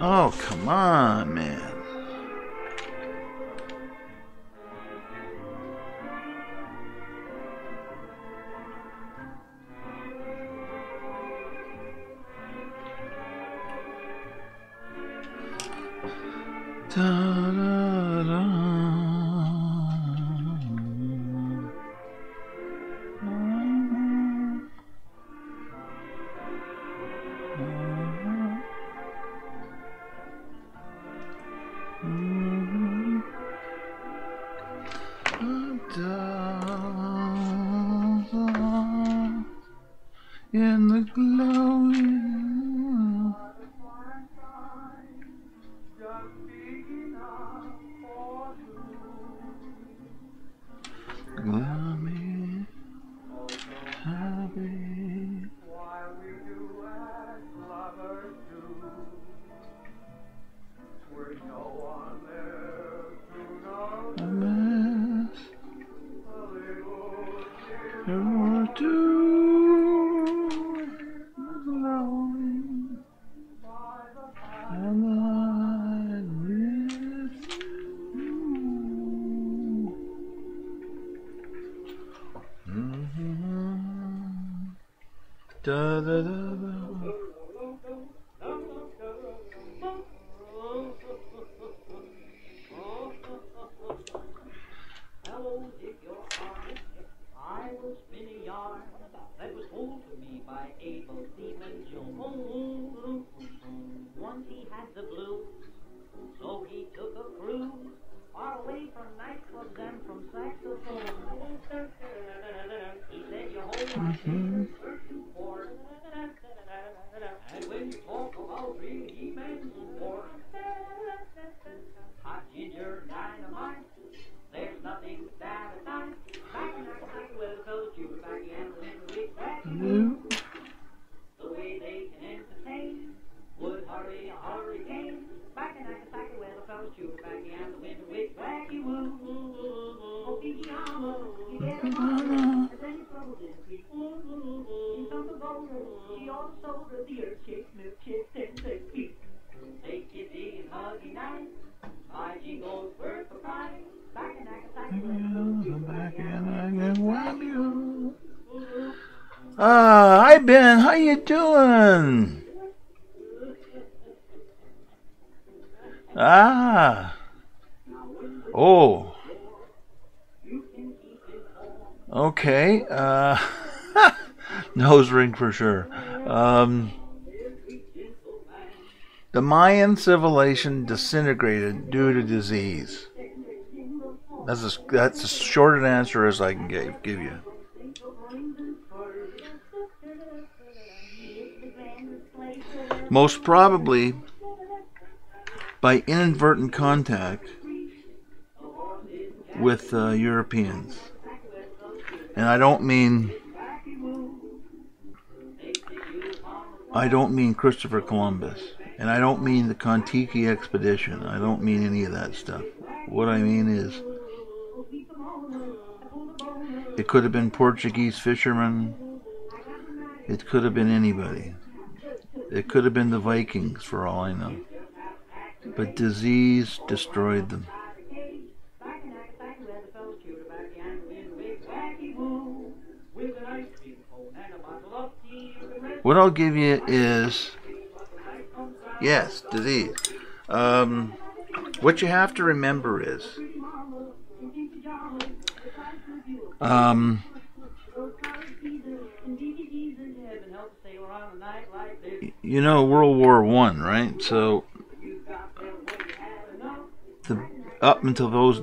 Oh, come on, man. Da, da, da. In the glowing gloomy happy While we do as lovers do, with no one there to know a mess a little or two glowing by the fire. and I miss you. Da da da da. Hello, Dick, your arm. I will spin a yarn that was told to me by able Seaman Jones. Once he had the blues, so he took a cruise far away from nightclubs and from saxophone. He said, you hold my finger for and when you talk about real He-Man support, hot ginger dynamite, there's nothing bad at night. Back in Nagasaki where the fellas shoot back and the wind back. The way they can entertain would hurry a hurricane. Back in Nagasaki where the fellas shoot back and the wind wick wacky woo. Oh, Fujiyama, you get a mama, has any trouble this week? In Santa Barbara, she also sold her the earth chicks, milk chicks, and 6 feet. Take kissy and huggy night, my jingles worth the price. Back in Nagasaki where the fellas shoot back and the wind wick wacky woo. Hi Ben, how you doing? Oh. Okay. Nose ring for sure. The Mayan civilization disintegrated due to disease. That's as short an answer as I can give you. Most probably by inadvertent contact with Europeans. And I don't mean Christopher Columbus. And I don't mean the Kon-Tiki expedition. I don't mean any of that stuff. What I mean is, it could have been Portuguese fishermen. It could have been anybody. It could have been the Vikings, for all I know. But disease destroyed them. What I'll give you is, yes, disease. What you have to remember is, you know World War I, right? So up until those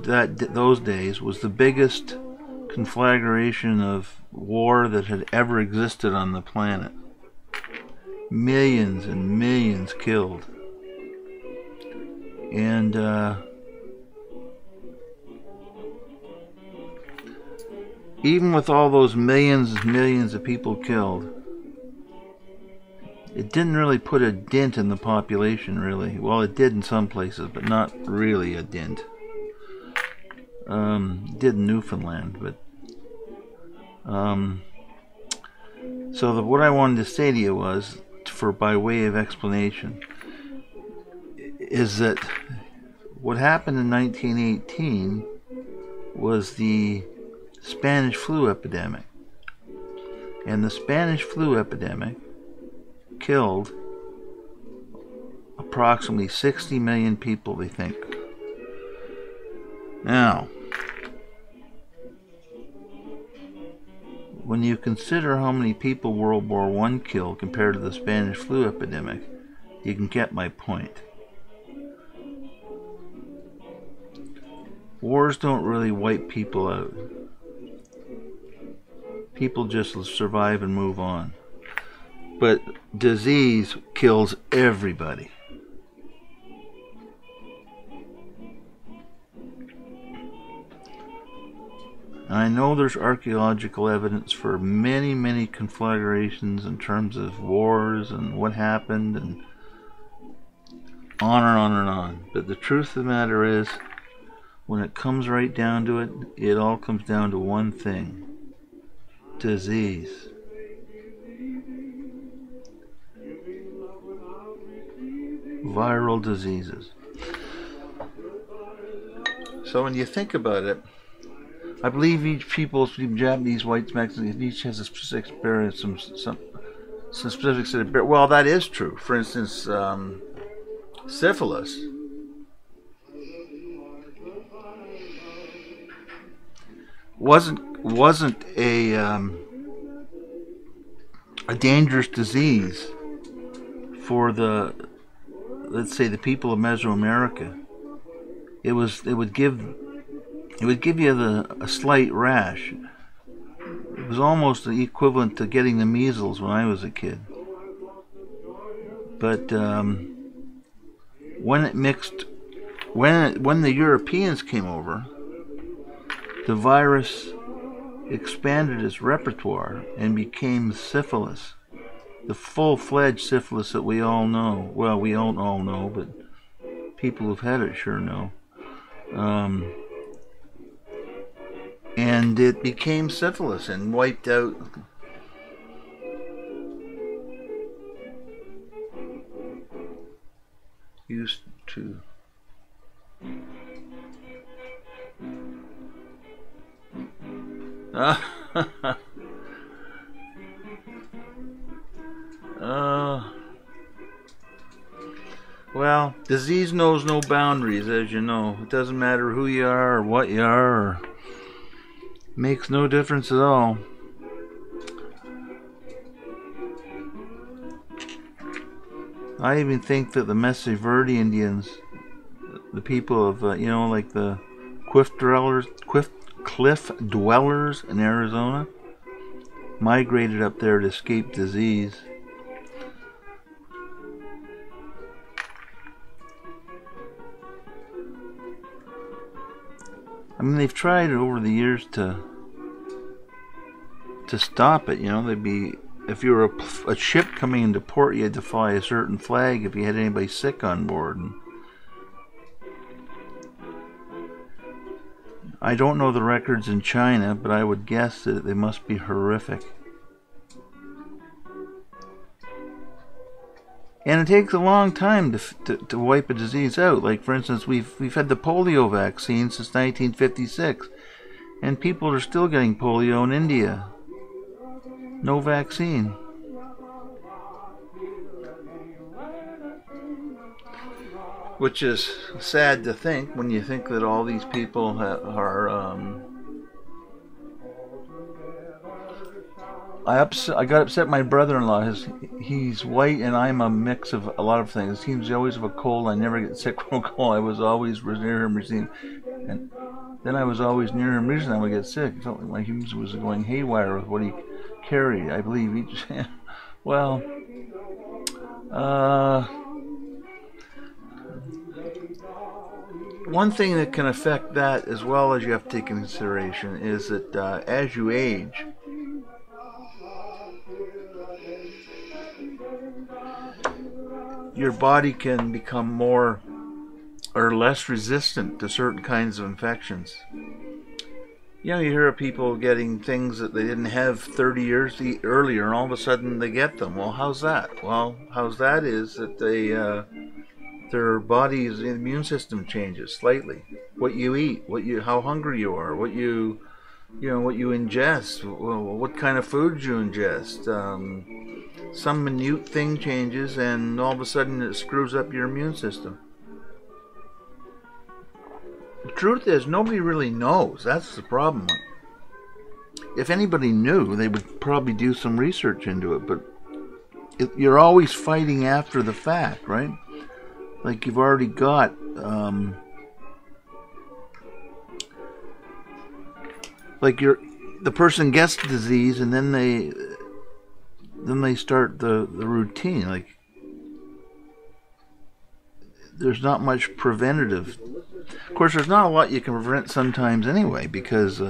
days was the biggest conflagration of war that had ever existed on the planet. Millions and millions killed. And even with all those millions and millions of people killed, it didn't really put a dent in the population, really. Well, it did in some places, but not really a dent. It did in Newfoundland, but so what I wanted to say to you was, by way of explanation, is that what happened in 1918 was the Spanish flu epidemic. And the Spanish flu epidemic killed approximately 60 million people, they think. Now, when you consider how many people World War I killed compared to the Spanish flu epidemic, you can get my point. Wars don't really wipe people out. People just survive and move on. But disease kills everybody. And I know there's archaeological evidence for many, many conflagrations in terms of wars and what happened and on and on and on. But the truth of the matter is, when it comes right down to it, it all comes down to one thing: disease. Viral diseases. So when you think about it, I believe each people, Japanese, whites, Mexicans, each has a specific experience, some specific set of. Well, that is true. For instance, syphilis. Wasn't a dangerous disease for the, let's say, the people of Mesoamerica. It would give you a slight rash. It was almost the equivalent to getting the measles when I was a kid. But when it mixed, when the Europeans came over, the virus expanded its repertoire and became syphilis, the full-fledged syphilis that we all know. Well, we don't all know, but people who've had it sure know. And it became syphilis and wiped out used to well, disease knows no boundaries, as you know. It doesn't matter who you are or what you are, or makes no difference at all. I even think that the Mesa Verde Indians, the people of, like the cliff dwellers in Arizona, migrated up there to escape disease. I mean, they've tried over the years to stop it. They'd be, if you were a ship coming into port, you had to fly a certain flag if you had anybody sick on board. And I don't know the records in China, but I would guess that they must be horrific. And it takes a long time to wipe a disease out. Like, for instance, we've had the polio vaccine since 1956, and people are still getting polio in India. No vaccine. Which is sad to think when you think that all these people are. I got upset at my brother-in-law. He's white and I'm a mix of a lot of things. It seems he always have a cold. I never get sick from a cold. I was always near him receiving, and then I was always near him recently. I would get sick. It felt like my humans was going haywire with what he carried. I believe each. Well, one thing that can affect that, as well as you have to take into consideration, is that as you age, your body can become more or less resistant to certain kinds of infections. You hear of people getting things that they didn't have 30 years earlier, and all of a sudden they get them. Well, how's that? Well, how's that is that Their body's immune system changes slightly. What you eat, how hungry you are, what you ingest, what kind of food you ingest. Some minute thing changes, and all of a sudden it screws up your immune system. The truth is, nobody really knows. That's the problem. If anybody knew, they would probably do some research into it, but you're always fighting after the fact, right? Like you've already got the person gets the disease, and then they start the routine. Like there's not much preventative. Of course, there's not a lot you can prevent sometimes anyway, because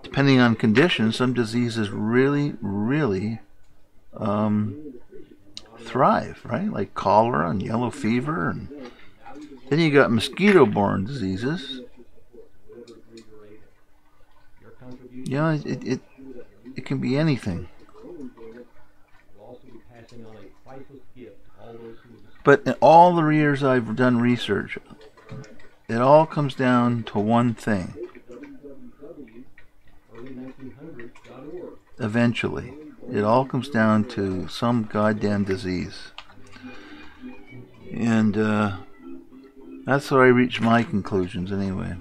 depending on conditions, some diseases really thrive, right? Like cholera and yellow fever, and then you got mosquito-borne diseases. It can be anything. But in all the years I've done research, it all comes down to one thing. Eventually, it all comes down to some goddamn disease. And that's where I reach my conclusions anyway.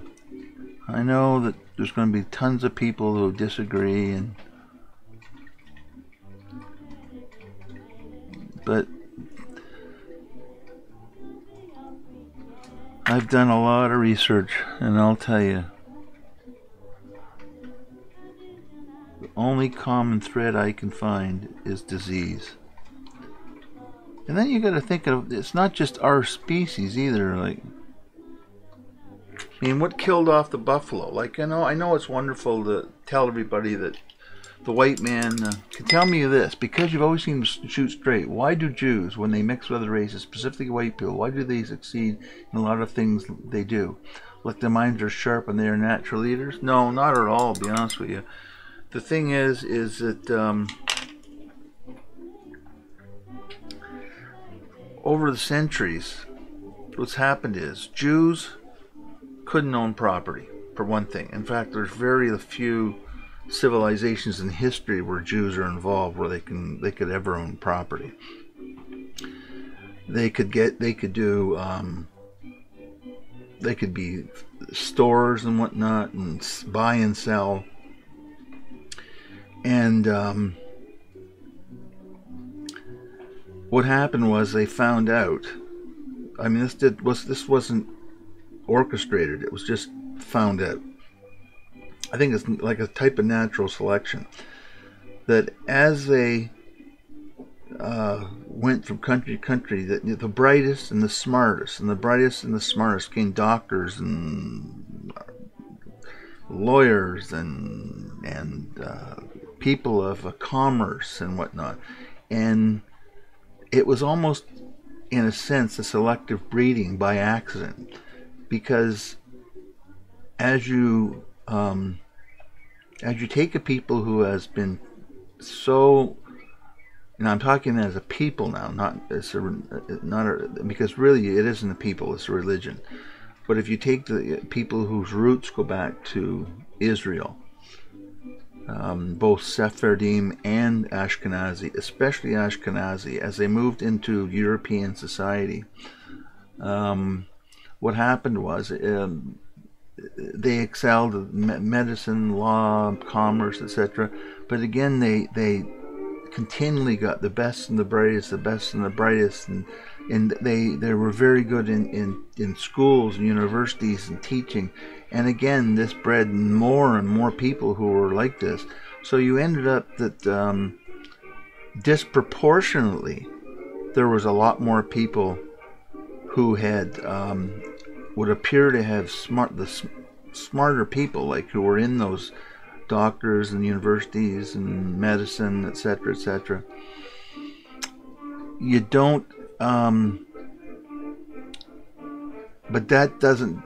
I know that there's going to be tons of people who disagree, but I've done a lot of research, and I'll tell you, the only common thread I can find is disease. And then you got to think of, it's not just our species either. Like, I mean, what killed off the buffalo? Like, I know it's wonderful to tell everybody that the white man can tell me this, because you've always seen them shoot straight. Why do Jews, when they mix with other races, specifically white people, why do they succeed in a lot of things they do? Like their minds are sharp and they are natural leaders? No, not at all, to be honest with you. The thing is that over the centuries, what's happened is Jews couldn't own property, for one thing. In fact, there's very few civilizations in history where Jews are involved where they could ever own property. They could be stores and whatnot, and buy and sell. And what happened was they found out. I mean, this wasn't orchestrated. It was just found out. I think it's like a type of natural selection, that as they went from country to country, that the brightest and the smartest, became doctors and lawyers and people of commerce and whatnot. And it was almost, in a sense, a selective breeding by accident, because as you take a people who has been so, and I'm talking as a people now, because really it isn't a people, it's a religion. But if you take the people whose roots go back to Israel, both Sephardim and Ashkenazi, especially Ashkenazi, as they moved into European society, what happened was they excelled in medicine, law, commerce, etc. But again, they continually got the best and the brightest, and they were very good in schools and universities and teaching. And again, this bred more and more people who were like this. So you ended up that disproportionately there was a lot more people who had would appear to have smarter people, like who were in those doctors and universities and medicine, etc., etc. You don't, but that doesn't.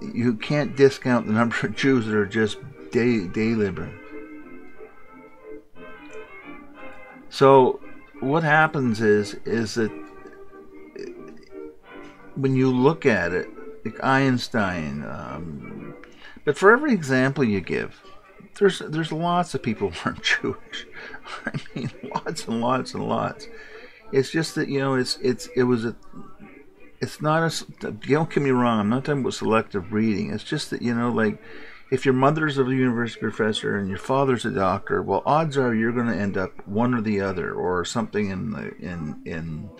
You can't discount the number of Jews that are just day living. So what happens is that when you look at it, like Einstein, but for every example you give, there's lots of people who aren't Jewish. I mean, lots and lots and lots. It's just that, you know, it's not a, don't get me wrong, I'm not talking about selective breeding. It's just that, you know, like, if your mother's a university professor and your father's a doctor, well, odds are you're going to end up one or the other, or something in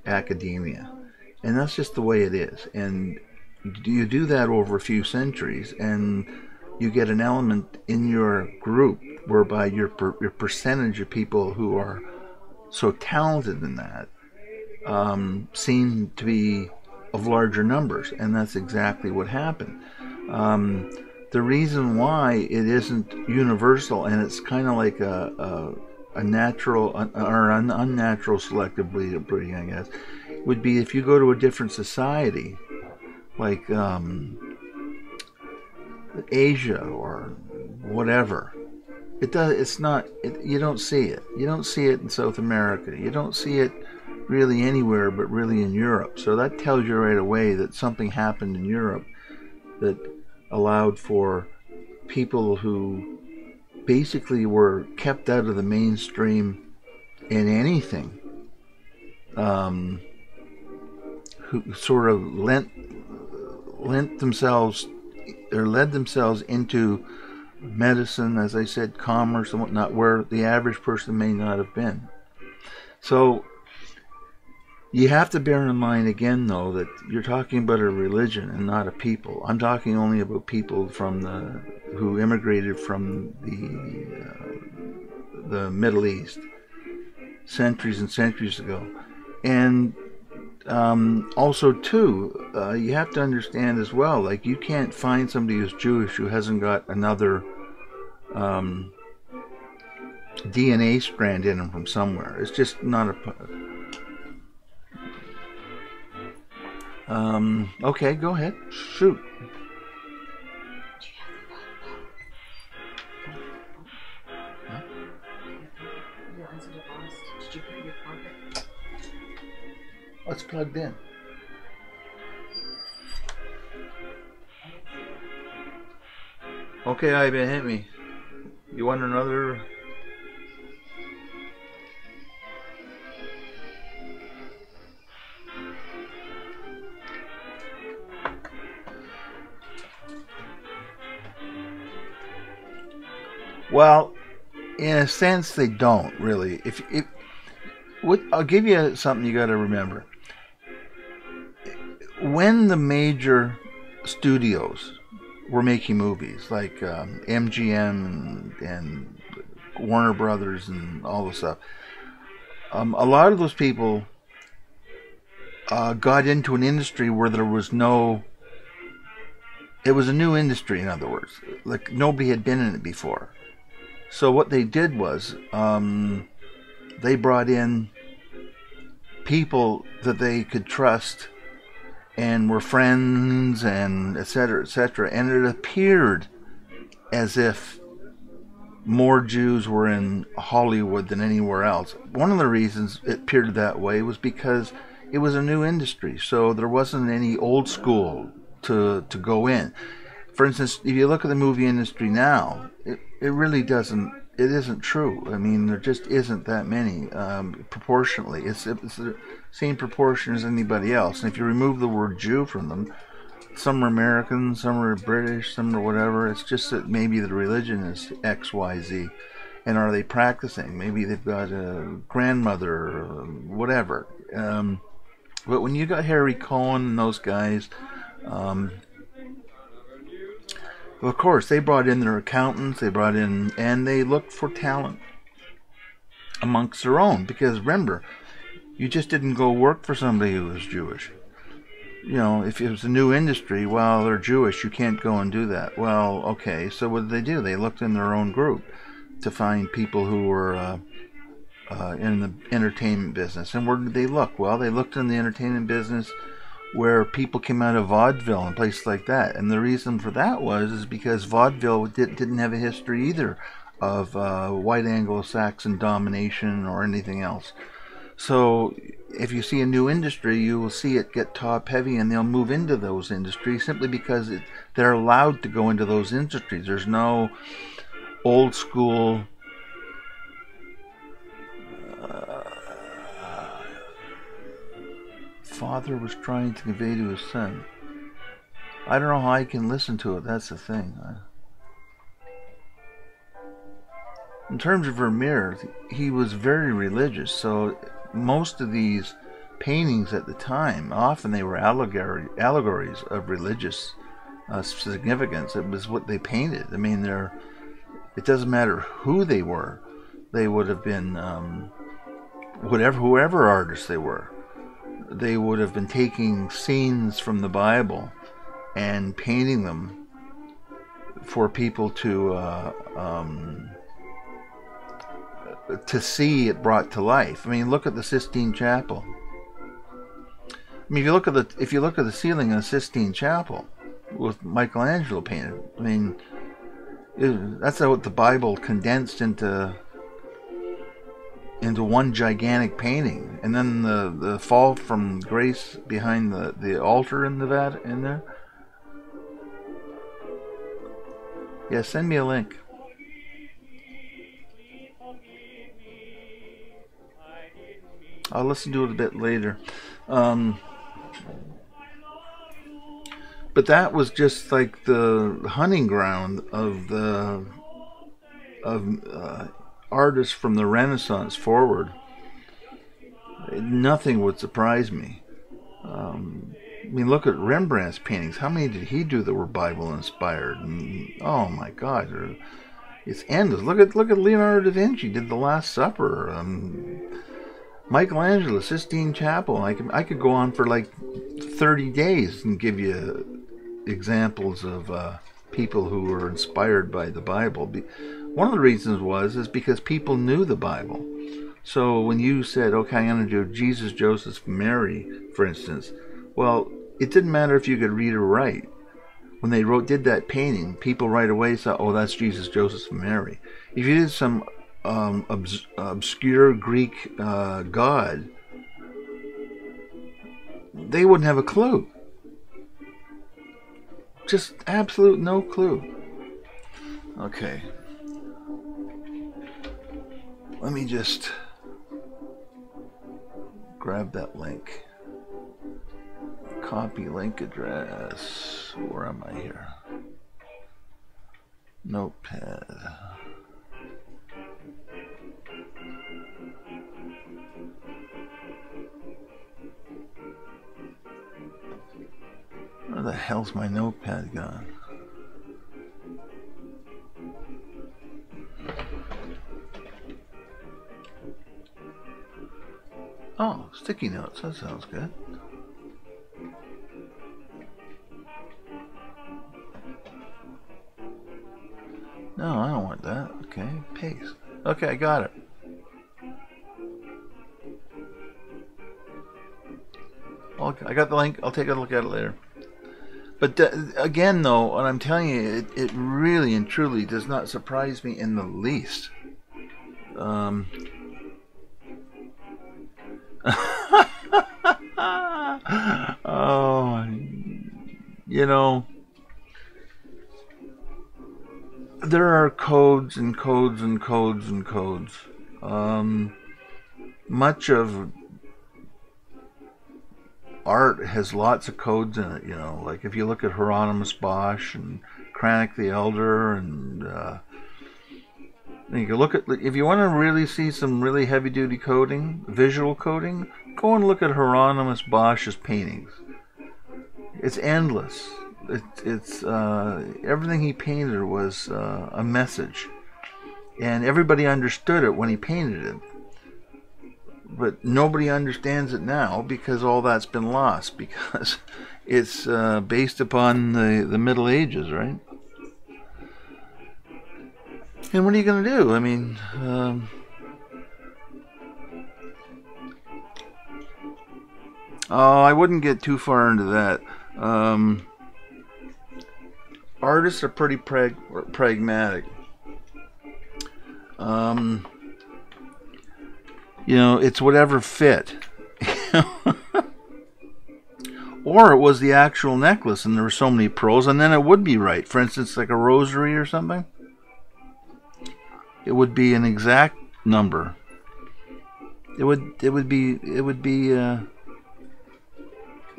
academia. And that's just the way it is. And you do that over a few centuries, and you get an element in your group whereby your percentage of people who are so talented in that seem to be of larger numbers, and that's exactly what happened. The reason why it isn't universal, and it's kind of like a natural or an unnatural selective breeding, I guess, would be if you go to a different society, like Asia or whatever. It's not. You don't see it. You don't see it in South America. You don't see it really anywhere, but really in Europe. So that tells you right away that something happened in Europe that allowed for people who basically were kept out of the mainstream in anything, who sort of lent themselves or led themselves into medicine, as I said, commerce and whatnot, where the average person may not have been. So you have to bear in mind again, though, that you're talking about a religion and not a people. I'm talking only about people who immigrated from the Middle East centuries and centuries ago. And also, too, you have to understand as well, like, you can't find somebody who's Jewish who hasn't got another DNA strand in them from somewhere. It's just not a... okay, go ahead. Shoot. What's plugged in? Okay, Ivan, hit me. You want another? Well, in a sense, they don't really. I'll give you something you got to remember. When the major studios were making movies, like MGM and Warner Brothers and all this stuff, a lot of those people got into an industry where there was no... It was a new industry, in other words. Like, nobody had been in it before. So what they did was, they brought in people that they could trust and were friends, and etc., etc. And it appeared as if more Jews were in Hollywood than anywhere else. One of the reasons it appeared that way was because it was a new industry, so there wasn't any old school to go in. For instance, if you look at the movie industry now, it really doesn't. It isn't true. I mean, there just isn't that many proportionally. It's the same proportion as anybody else. And if you remove the word Jew from them, some are American, some are British, some are whatever. It's just that maybe the religion is X, Y, Z. And are they practicing? Maybe they've got a grandmother or whatever. But when you got Harry Cohen and those guys... of course, they brought in their accountants, and they looked for talent amongst their own. Because remember, you just didn't go work for somebody who was Jewish. You know, if it was a new industry, well, they're Jewish, you can't go and do that. Well, okay, so what did they do? They looked in their own group to find people who were in the entertainment business. And where did they look? Well, they looked in the entertainment business where people came out of vaudeville and places like that. And the reason for that is because vaudeville didn't have a history either of white Anglo-Saxon domination or anything else. So if you see a new industry, you will see it get top heavy, and they'll move into those industries simply because they're allowed to go into those industries. There's no old school father was trying to convey to his son. I don't know how I can listen to it. That's the thing. In terms of Vermeer, he was very religious, so most of these paintings at the time, often they were allegories of religious significance. It was what they painted. I mean, it doesn't matter who they were. They would have been whoever artists they were. They would have been taking scenes from the Bible and painting them for people to see it brought to life. I mean, look at the Sistine Chapel. I mean, if you look at the ceiling in the Sistine Chapel with Michelangelo painted, I mean, that's what the Bible condensed into one gigantic painting. And then the fall from grace behind the altar in there. Yeah, send me a link. I'll listen to it a bit later. But that was just like the hunting ground of artists from the Renaissance forward. Nothing would surprise me. I mean, look at Rembrandt's paintings. How many did he do that were Bible inspired? And, oh my God, it's endless. Look at Leonardo da Vinci did the Last Supper. Michelangelo, Sistine Chapel. I could go on for like 30 days and give you examples of people who were inspired by the Bible. One of the reasons is because people knew the Bible. So when you said, okay, I'm going to do Jesus, Joseph, Mary, for instance, well, it didn't matter if you could read or write. When they did that painting, people right away saw, oh, that's Jesus, Joseph, and Mary. If you did some obscure Greek god, they wouldn't have a clue. Just absolute no clue. Okay. Let me just grab that link. Copy link address. Where am I here? Notepad. Where the hell's my notepad gone? Oh, sticky notes. That sounds good. No, I don't want that. Okay, paste. Okay, I got it. I got the link. I'll take a look at it later. But again, though, what I'm telling you, it really and truly does not surprise me in the least. Oh, you know, there are codes and codes and codes and codes. Much of art has lots of codes in it, you know, like if you look at Hieronymus Bosch and Cranach the Elder, and you can look at, if you want to really see some really heavy-duty coding, visual coding, go and look at Hieronymus Bosch's paintings. It's endless. It's everything he painted was a message, and everybody understood it when he painted it. But nobody understands it now because all that's been lost, because it's based upon the Middle Ages, right? And what are you going to do? I mean, I wouldn't get too far into that. Artists are pretty pragmatic. You know, it's whatever fit. Or it was the actual necklace and there were so many pearls, and then it would be right. For instance, like a rosary or something. It would be an exact number. It would be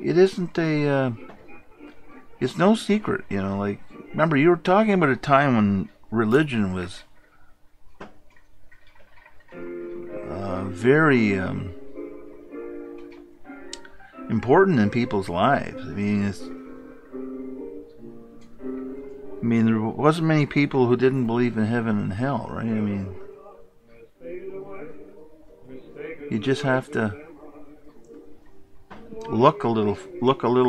it isn't a it's no secret, you know, like remember you were talking about a time when religion was very important in people's lives. I mean, there wasn't many people who didn't believe in heaven and hell, right? I mean, you just have to look a little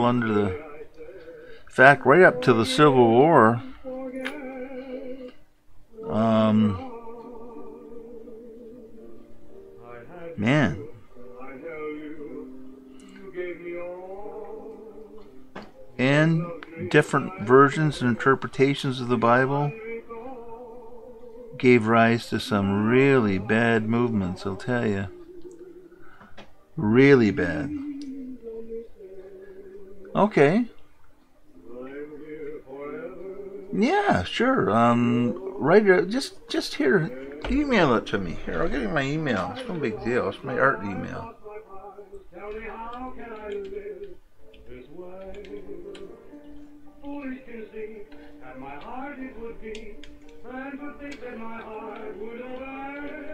under the. In fact, right up to the Civil War, man. And different versions and interpretations of the Bible gave rise to some really bad movements, I'll tell you. Really bad. Okay. Yeah, sure. Right, just here. Email it to me. Here, I'll give you my email. It's no big deal. It's my art email. Tell me, how can I live this way? Foolish conceit, at my heart it would be, and to think that my heart would obey.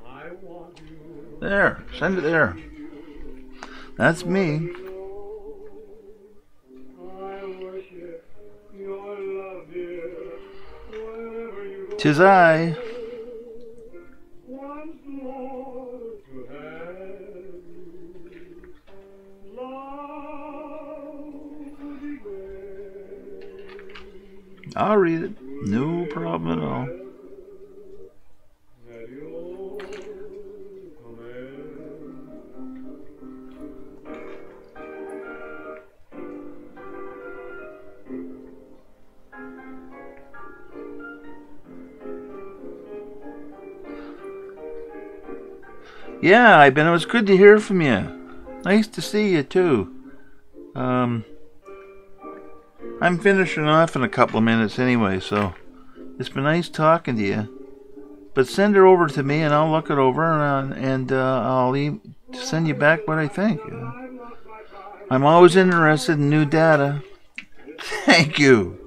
I want you. There, send it there. That's me. I worship your love, dear. Wherever you go. 'Tis I. Once more to have you. Love would be great. I'll read it. No problem at all. At your command. Yeah, it was good to hear from you. Nice to see you too. I'm finishing off in a couple of minutes anyway, so it's been nice talking to you. But send her over to me and I'll look it over and I'll send you back what I think. I'm always interested in new data. Thank you.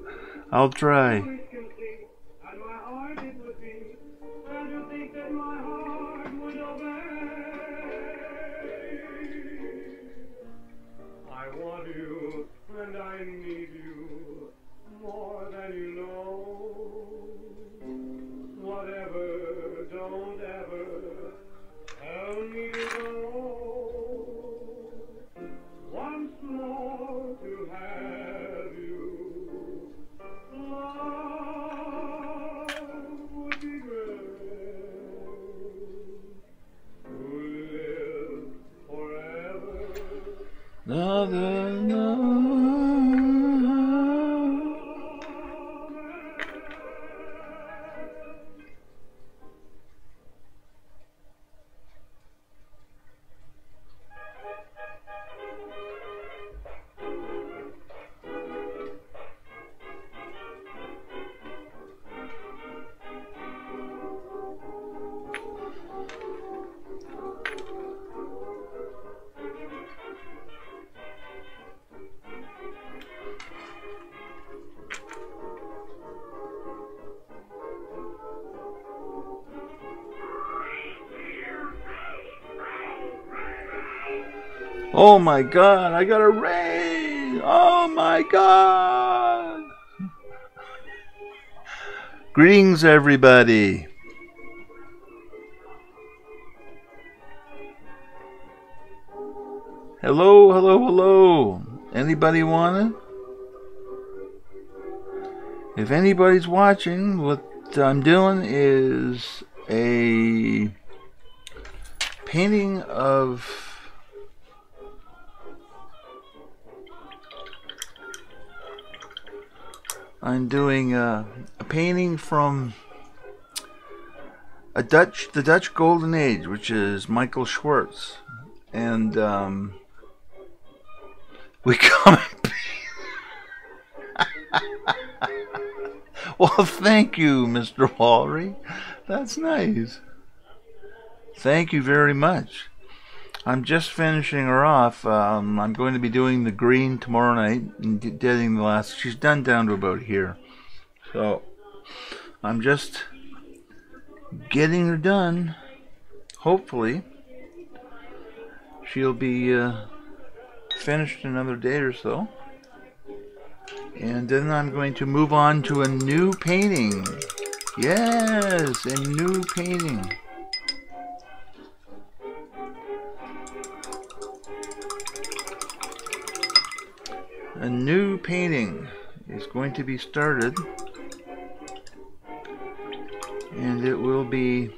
I'll try. Oh my God, I got a raid! Oh my God! Greetings, everybody. Hello, hello, hello. Anybody want it? If anybody's watching, what I'm doing is a painting of I'm doing a painting from the Dutch Golden Age, which is Michael Schwartz, and we come. Well, thank you, Mr. Walry. That's nice. Thank you very much. I'm just finishing her off. I'm going to be doing the green tomorrow night and getting the last. She's done down to about here. So I'm just getting her done. Hopefully she'll be finished in another day or so. And then I'm going to move on to a new painting. Yes, a new painting. A new painting is going to be started, and it will be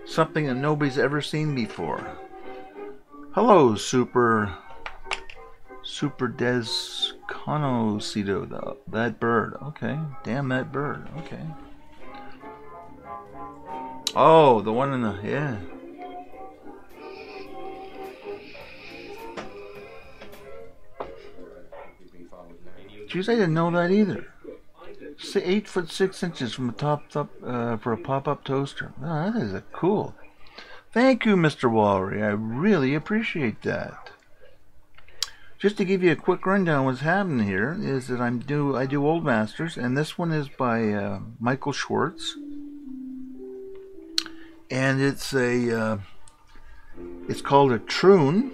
something that nobody's ever seen before. Hello, Super Desconocido, that bird. Okay, damn that bird. Okay. Oh, the one in the, yeah. Jeez, I didn't know that either. 8 foot 6 inches from the top up for a pop-up toaster. Oh, that is cool. Thank you, Mr. Walry. I really appreciate that. Just to give you a quick rundown, what's happening here is that I do Old Masters, and this one is by Michael Schwartz, and it's called a troon,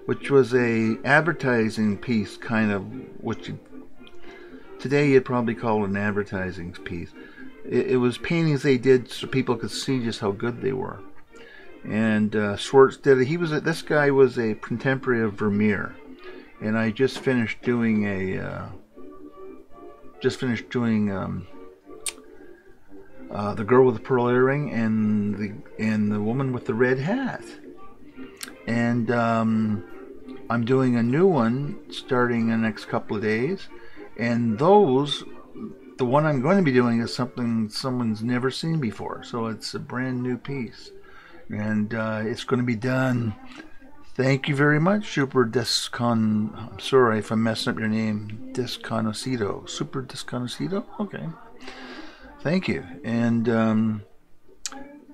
which was a advertising piece, kind of, which today you'd probably call it an advertising piece. It was paintings they did so people could see just how good they were. And Schwartz did it. This guy was a contemporary of Vermeer, and I just finished doing the girl with the pearl earring and the woman with the red hat. And I'm doing a new one starting in the next couple of days. And the one I'm going to be doing is something someone's never seen before. So it's a brand new piece. And it's going to be done. Thank you very much, I'm sorry if I'm messing up your name. Desconocido. Super Desconocido? Okay. Thank you. And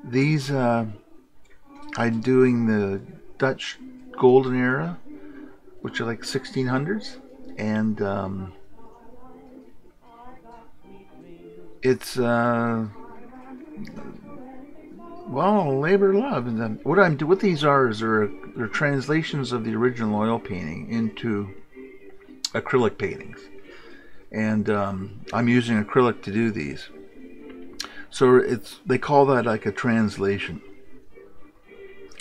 these, I'm doing the Dutch Golden Era, which are like 1600s. And it's well, labor of love. And what these are is they're translations of the original oil painting into acrylic paintings, and I'm using acrylic to do these. So they call that like a translation,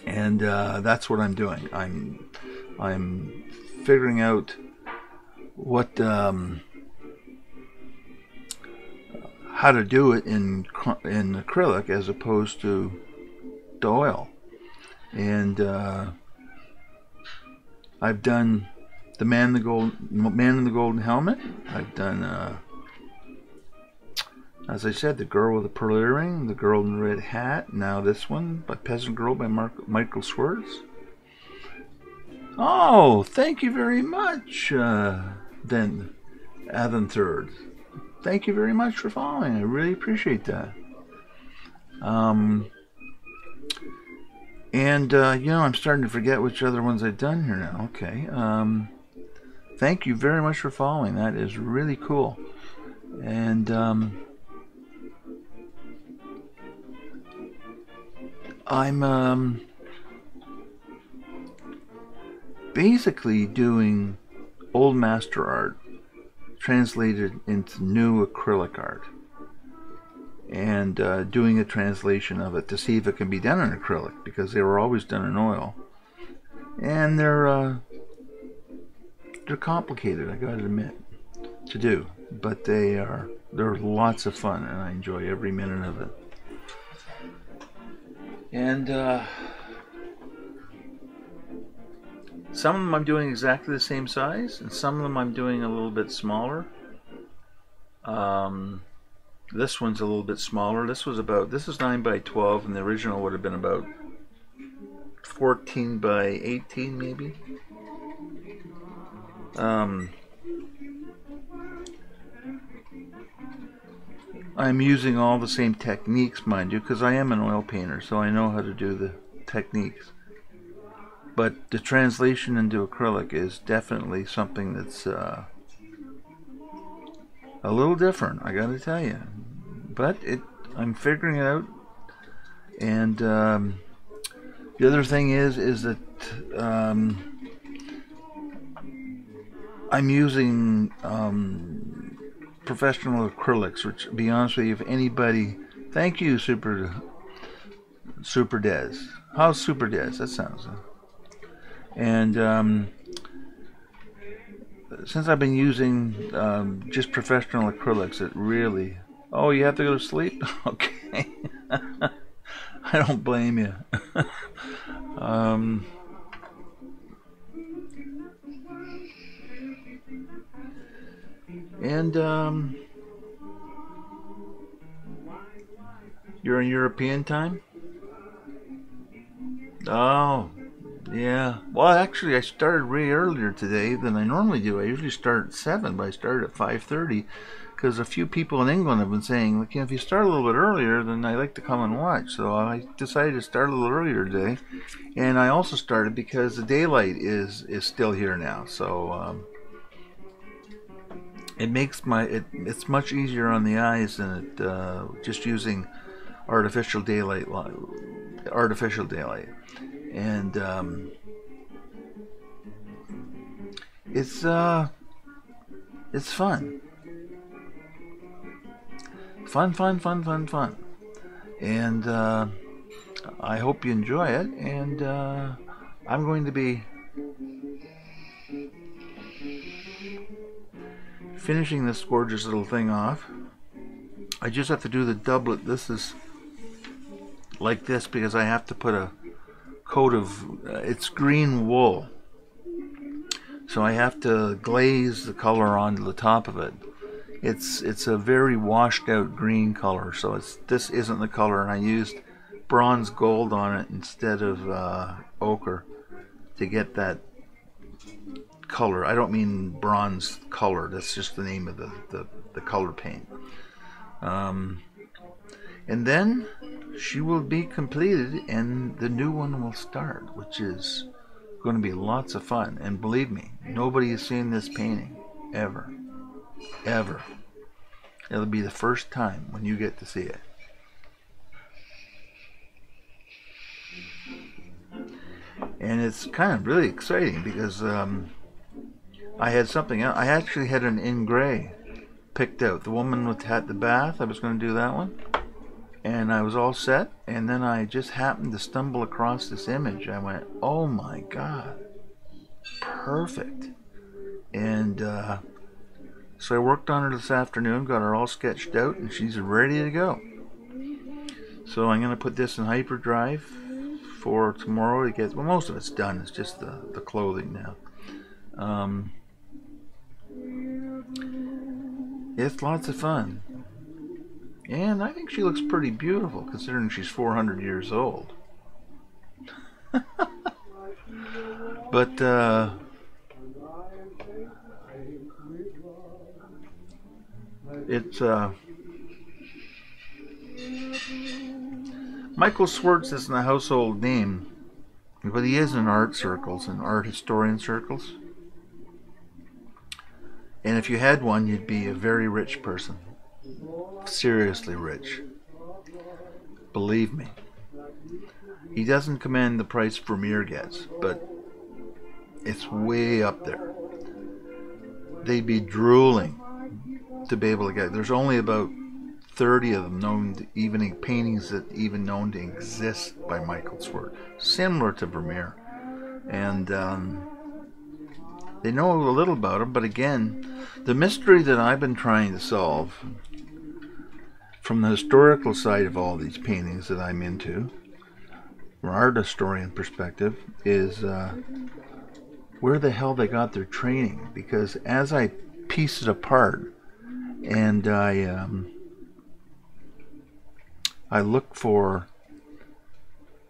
and that's what I'm doing. I'm figuring out what how to do it in acrylic as opposed to the oil. And I've done the man in the golden helmet. I've done as I said, the girl with the pearl earring, the girl in the red hat. Now this one by Peasant Girl by Michael Schwartz. Oh, thank you very much, then Adam Third. Thank you very much for following. I really appreciate that. And I'm starting to forget which other ones I've done here now. Okay. Thank you very much for following. That is really cool. And I'm basically doing old master art translated into new acrylic art, and doing a translation of it to see if it can be done in acrylic, because they were always done in oil, and they're complicated, I gotta admit, to do, but they're lots of fun, and I enjoy every minute of it. And Some of them I'm doing exactly the same size, and some of them I'm doing a little bit smaller. This one's a little bit smaller. This is 9 by 12, and the original would have been about 14 by 18 maybe. I'm using all the same techniques, mind you, because I am an oil painter, so I know how to do the techniques. But the translation into acrylic is definitely something that's a little different, I gotta tell you. But I'm figuring it out. And the other thing is that I'm using professional acrylics, which, to be honest with you, if anybody, thank you, Super Des. How's Super Des? That sounds. And since I've been using just professional acrylics, it really. Oh, you have to go to sleep? Okay. I don't blame you. And you're in European time? Oh, yeah. Well, actually, I started way earlier today than I normally do. I usually start at 7, but I started at 5:30 because a few people in England have been saying, like, if you start a little bit earlier, then I like to come and watch. So I decided to start a little earlier today, and I also started because the daylight is still here now. So it makes it's much easier on the eyes than it just using artificial daylight. And it's fun. Fun. And I hope you enjoy it. And I'm going to be finishing this gorgeous little thing off. I just have to do the doublet. This is like this because I have to put a coat of it's green wool, so I have to glaze the color onto the top of it. It's a very washed out green color, so this isn't the color, and I used bronze gold on it instead of ochre to get that color. I don't mean bronze color, that's just the name of the color paint. And then she will be completed and the new one will start, which is going to be lots of fun. And believe me, nobody has seen this painting ever. It'll be the first time when you get to see it. And it's kind of really exciting because I had something else. I actually had an in gray picked out. The woman with the bath, I was going to do that one. And I was all set, and then I just happened to stumble across this image. I went, oh my God, perfect. And so I worked on her this afternoon, got her all sketched out, and she's ready to go. So I'm going to put this in hyperdrive for tomorrow to get, well, most of it's done. It's just the clothing now. It's lots of fun. And I think she looks pretty beautiful considering she's 400 years old. But it's Michael Schwartz isn't a household name, but he is in art circles and art historian circles. And if you had one, you'd be a very rich person. Seriously rich. Believe me. He doesn't command the price Vermeer gets, but it's way up there. They'd be drooling to be able to get. There's only about 30 of them known to, even paintings that even known to exist by Michael Schwartz, similar to Vermeer. And they know a little about him, but again, the mystery that I've been trying to solve from the historical side of all these paintings that I'm into, from an art historian perspective, is where the hell they got their training, because as I piece it apart and I look for,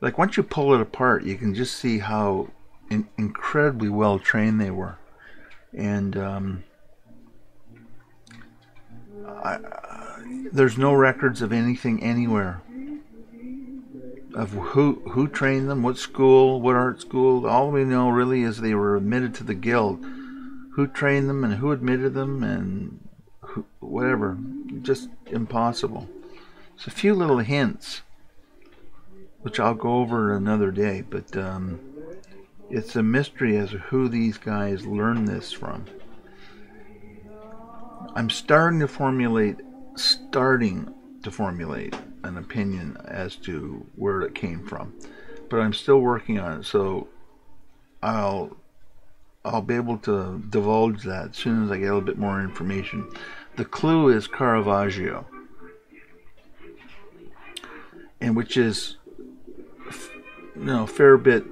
like, once you pull it apart, you can just see how incredibly well trained they were. And there's no records of anything anywhere of who trained them, what school, what art school. All we know really is they were admitted to the guild. Who trained them and who admitted them and whatever. Just impossible. It's a few little hints, which I'll go over another day, but it's a mystery as to who these guys learned this from. I'm starting to formulate an opinion as to where it came from, but I'm still working on it, so I'll be able to divulge that as soon as I get a little bit more information. The clue is Caravaggio, and which is, a fair bit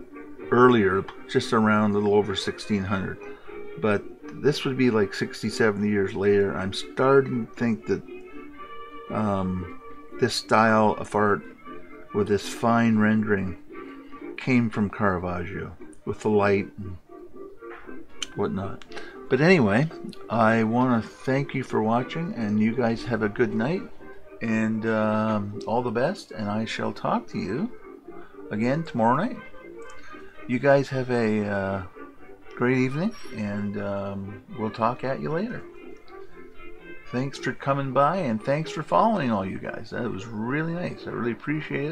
earlier, just around a little over 1600, but this would be like 60, 70 years later. I'm starting to think that this style of art with this fine rendering came from Caravaggio with the light and whatnot. But anyway, I want to thank you for watching, and you guys have a good night, and all the best, and I shall talk to you again tomorrow night. You guys have a great evening, and we'll talk at you later. Thanks for coming by, and thanks for following, all you guys. That was really nice. I really appreciate it.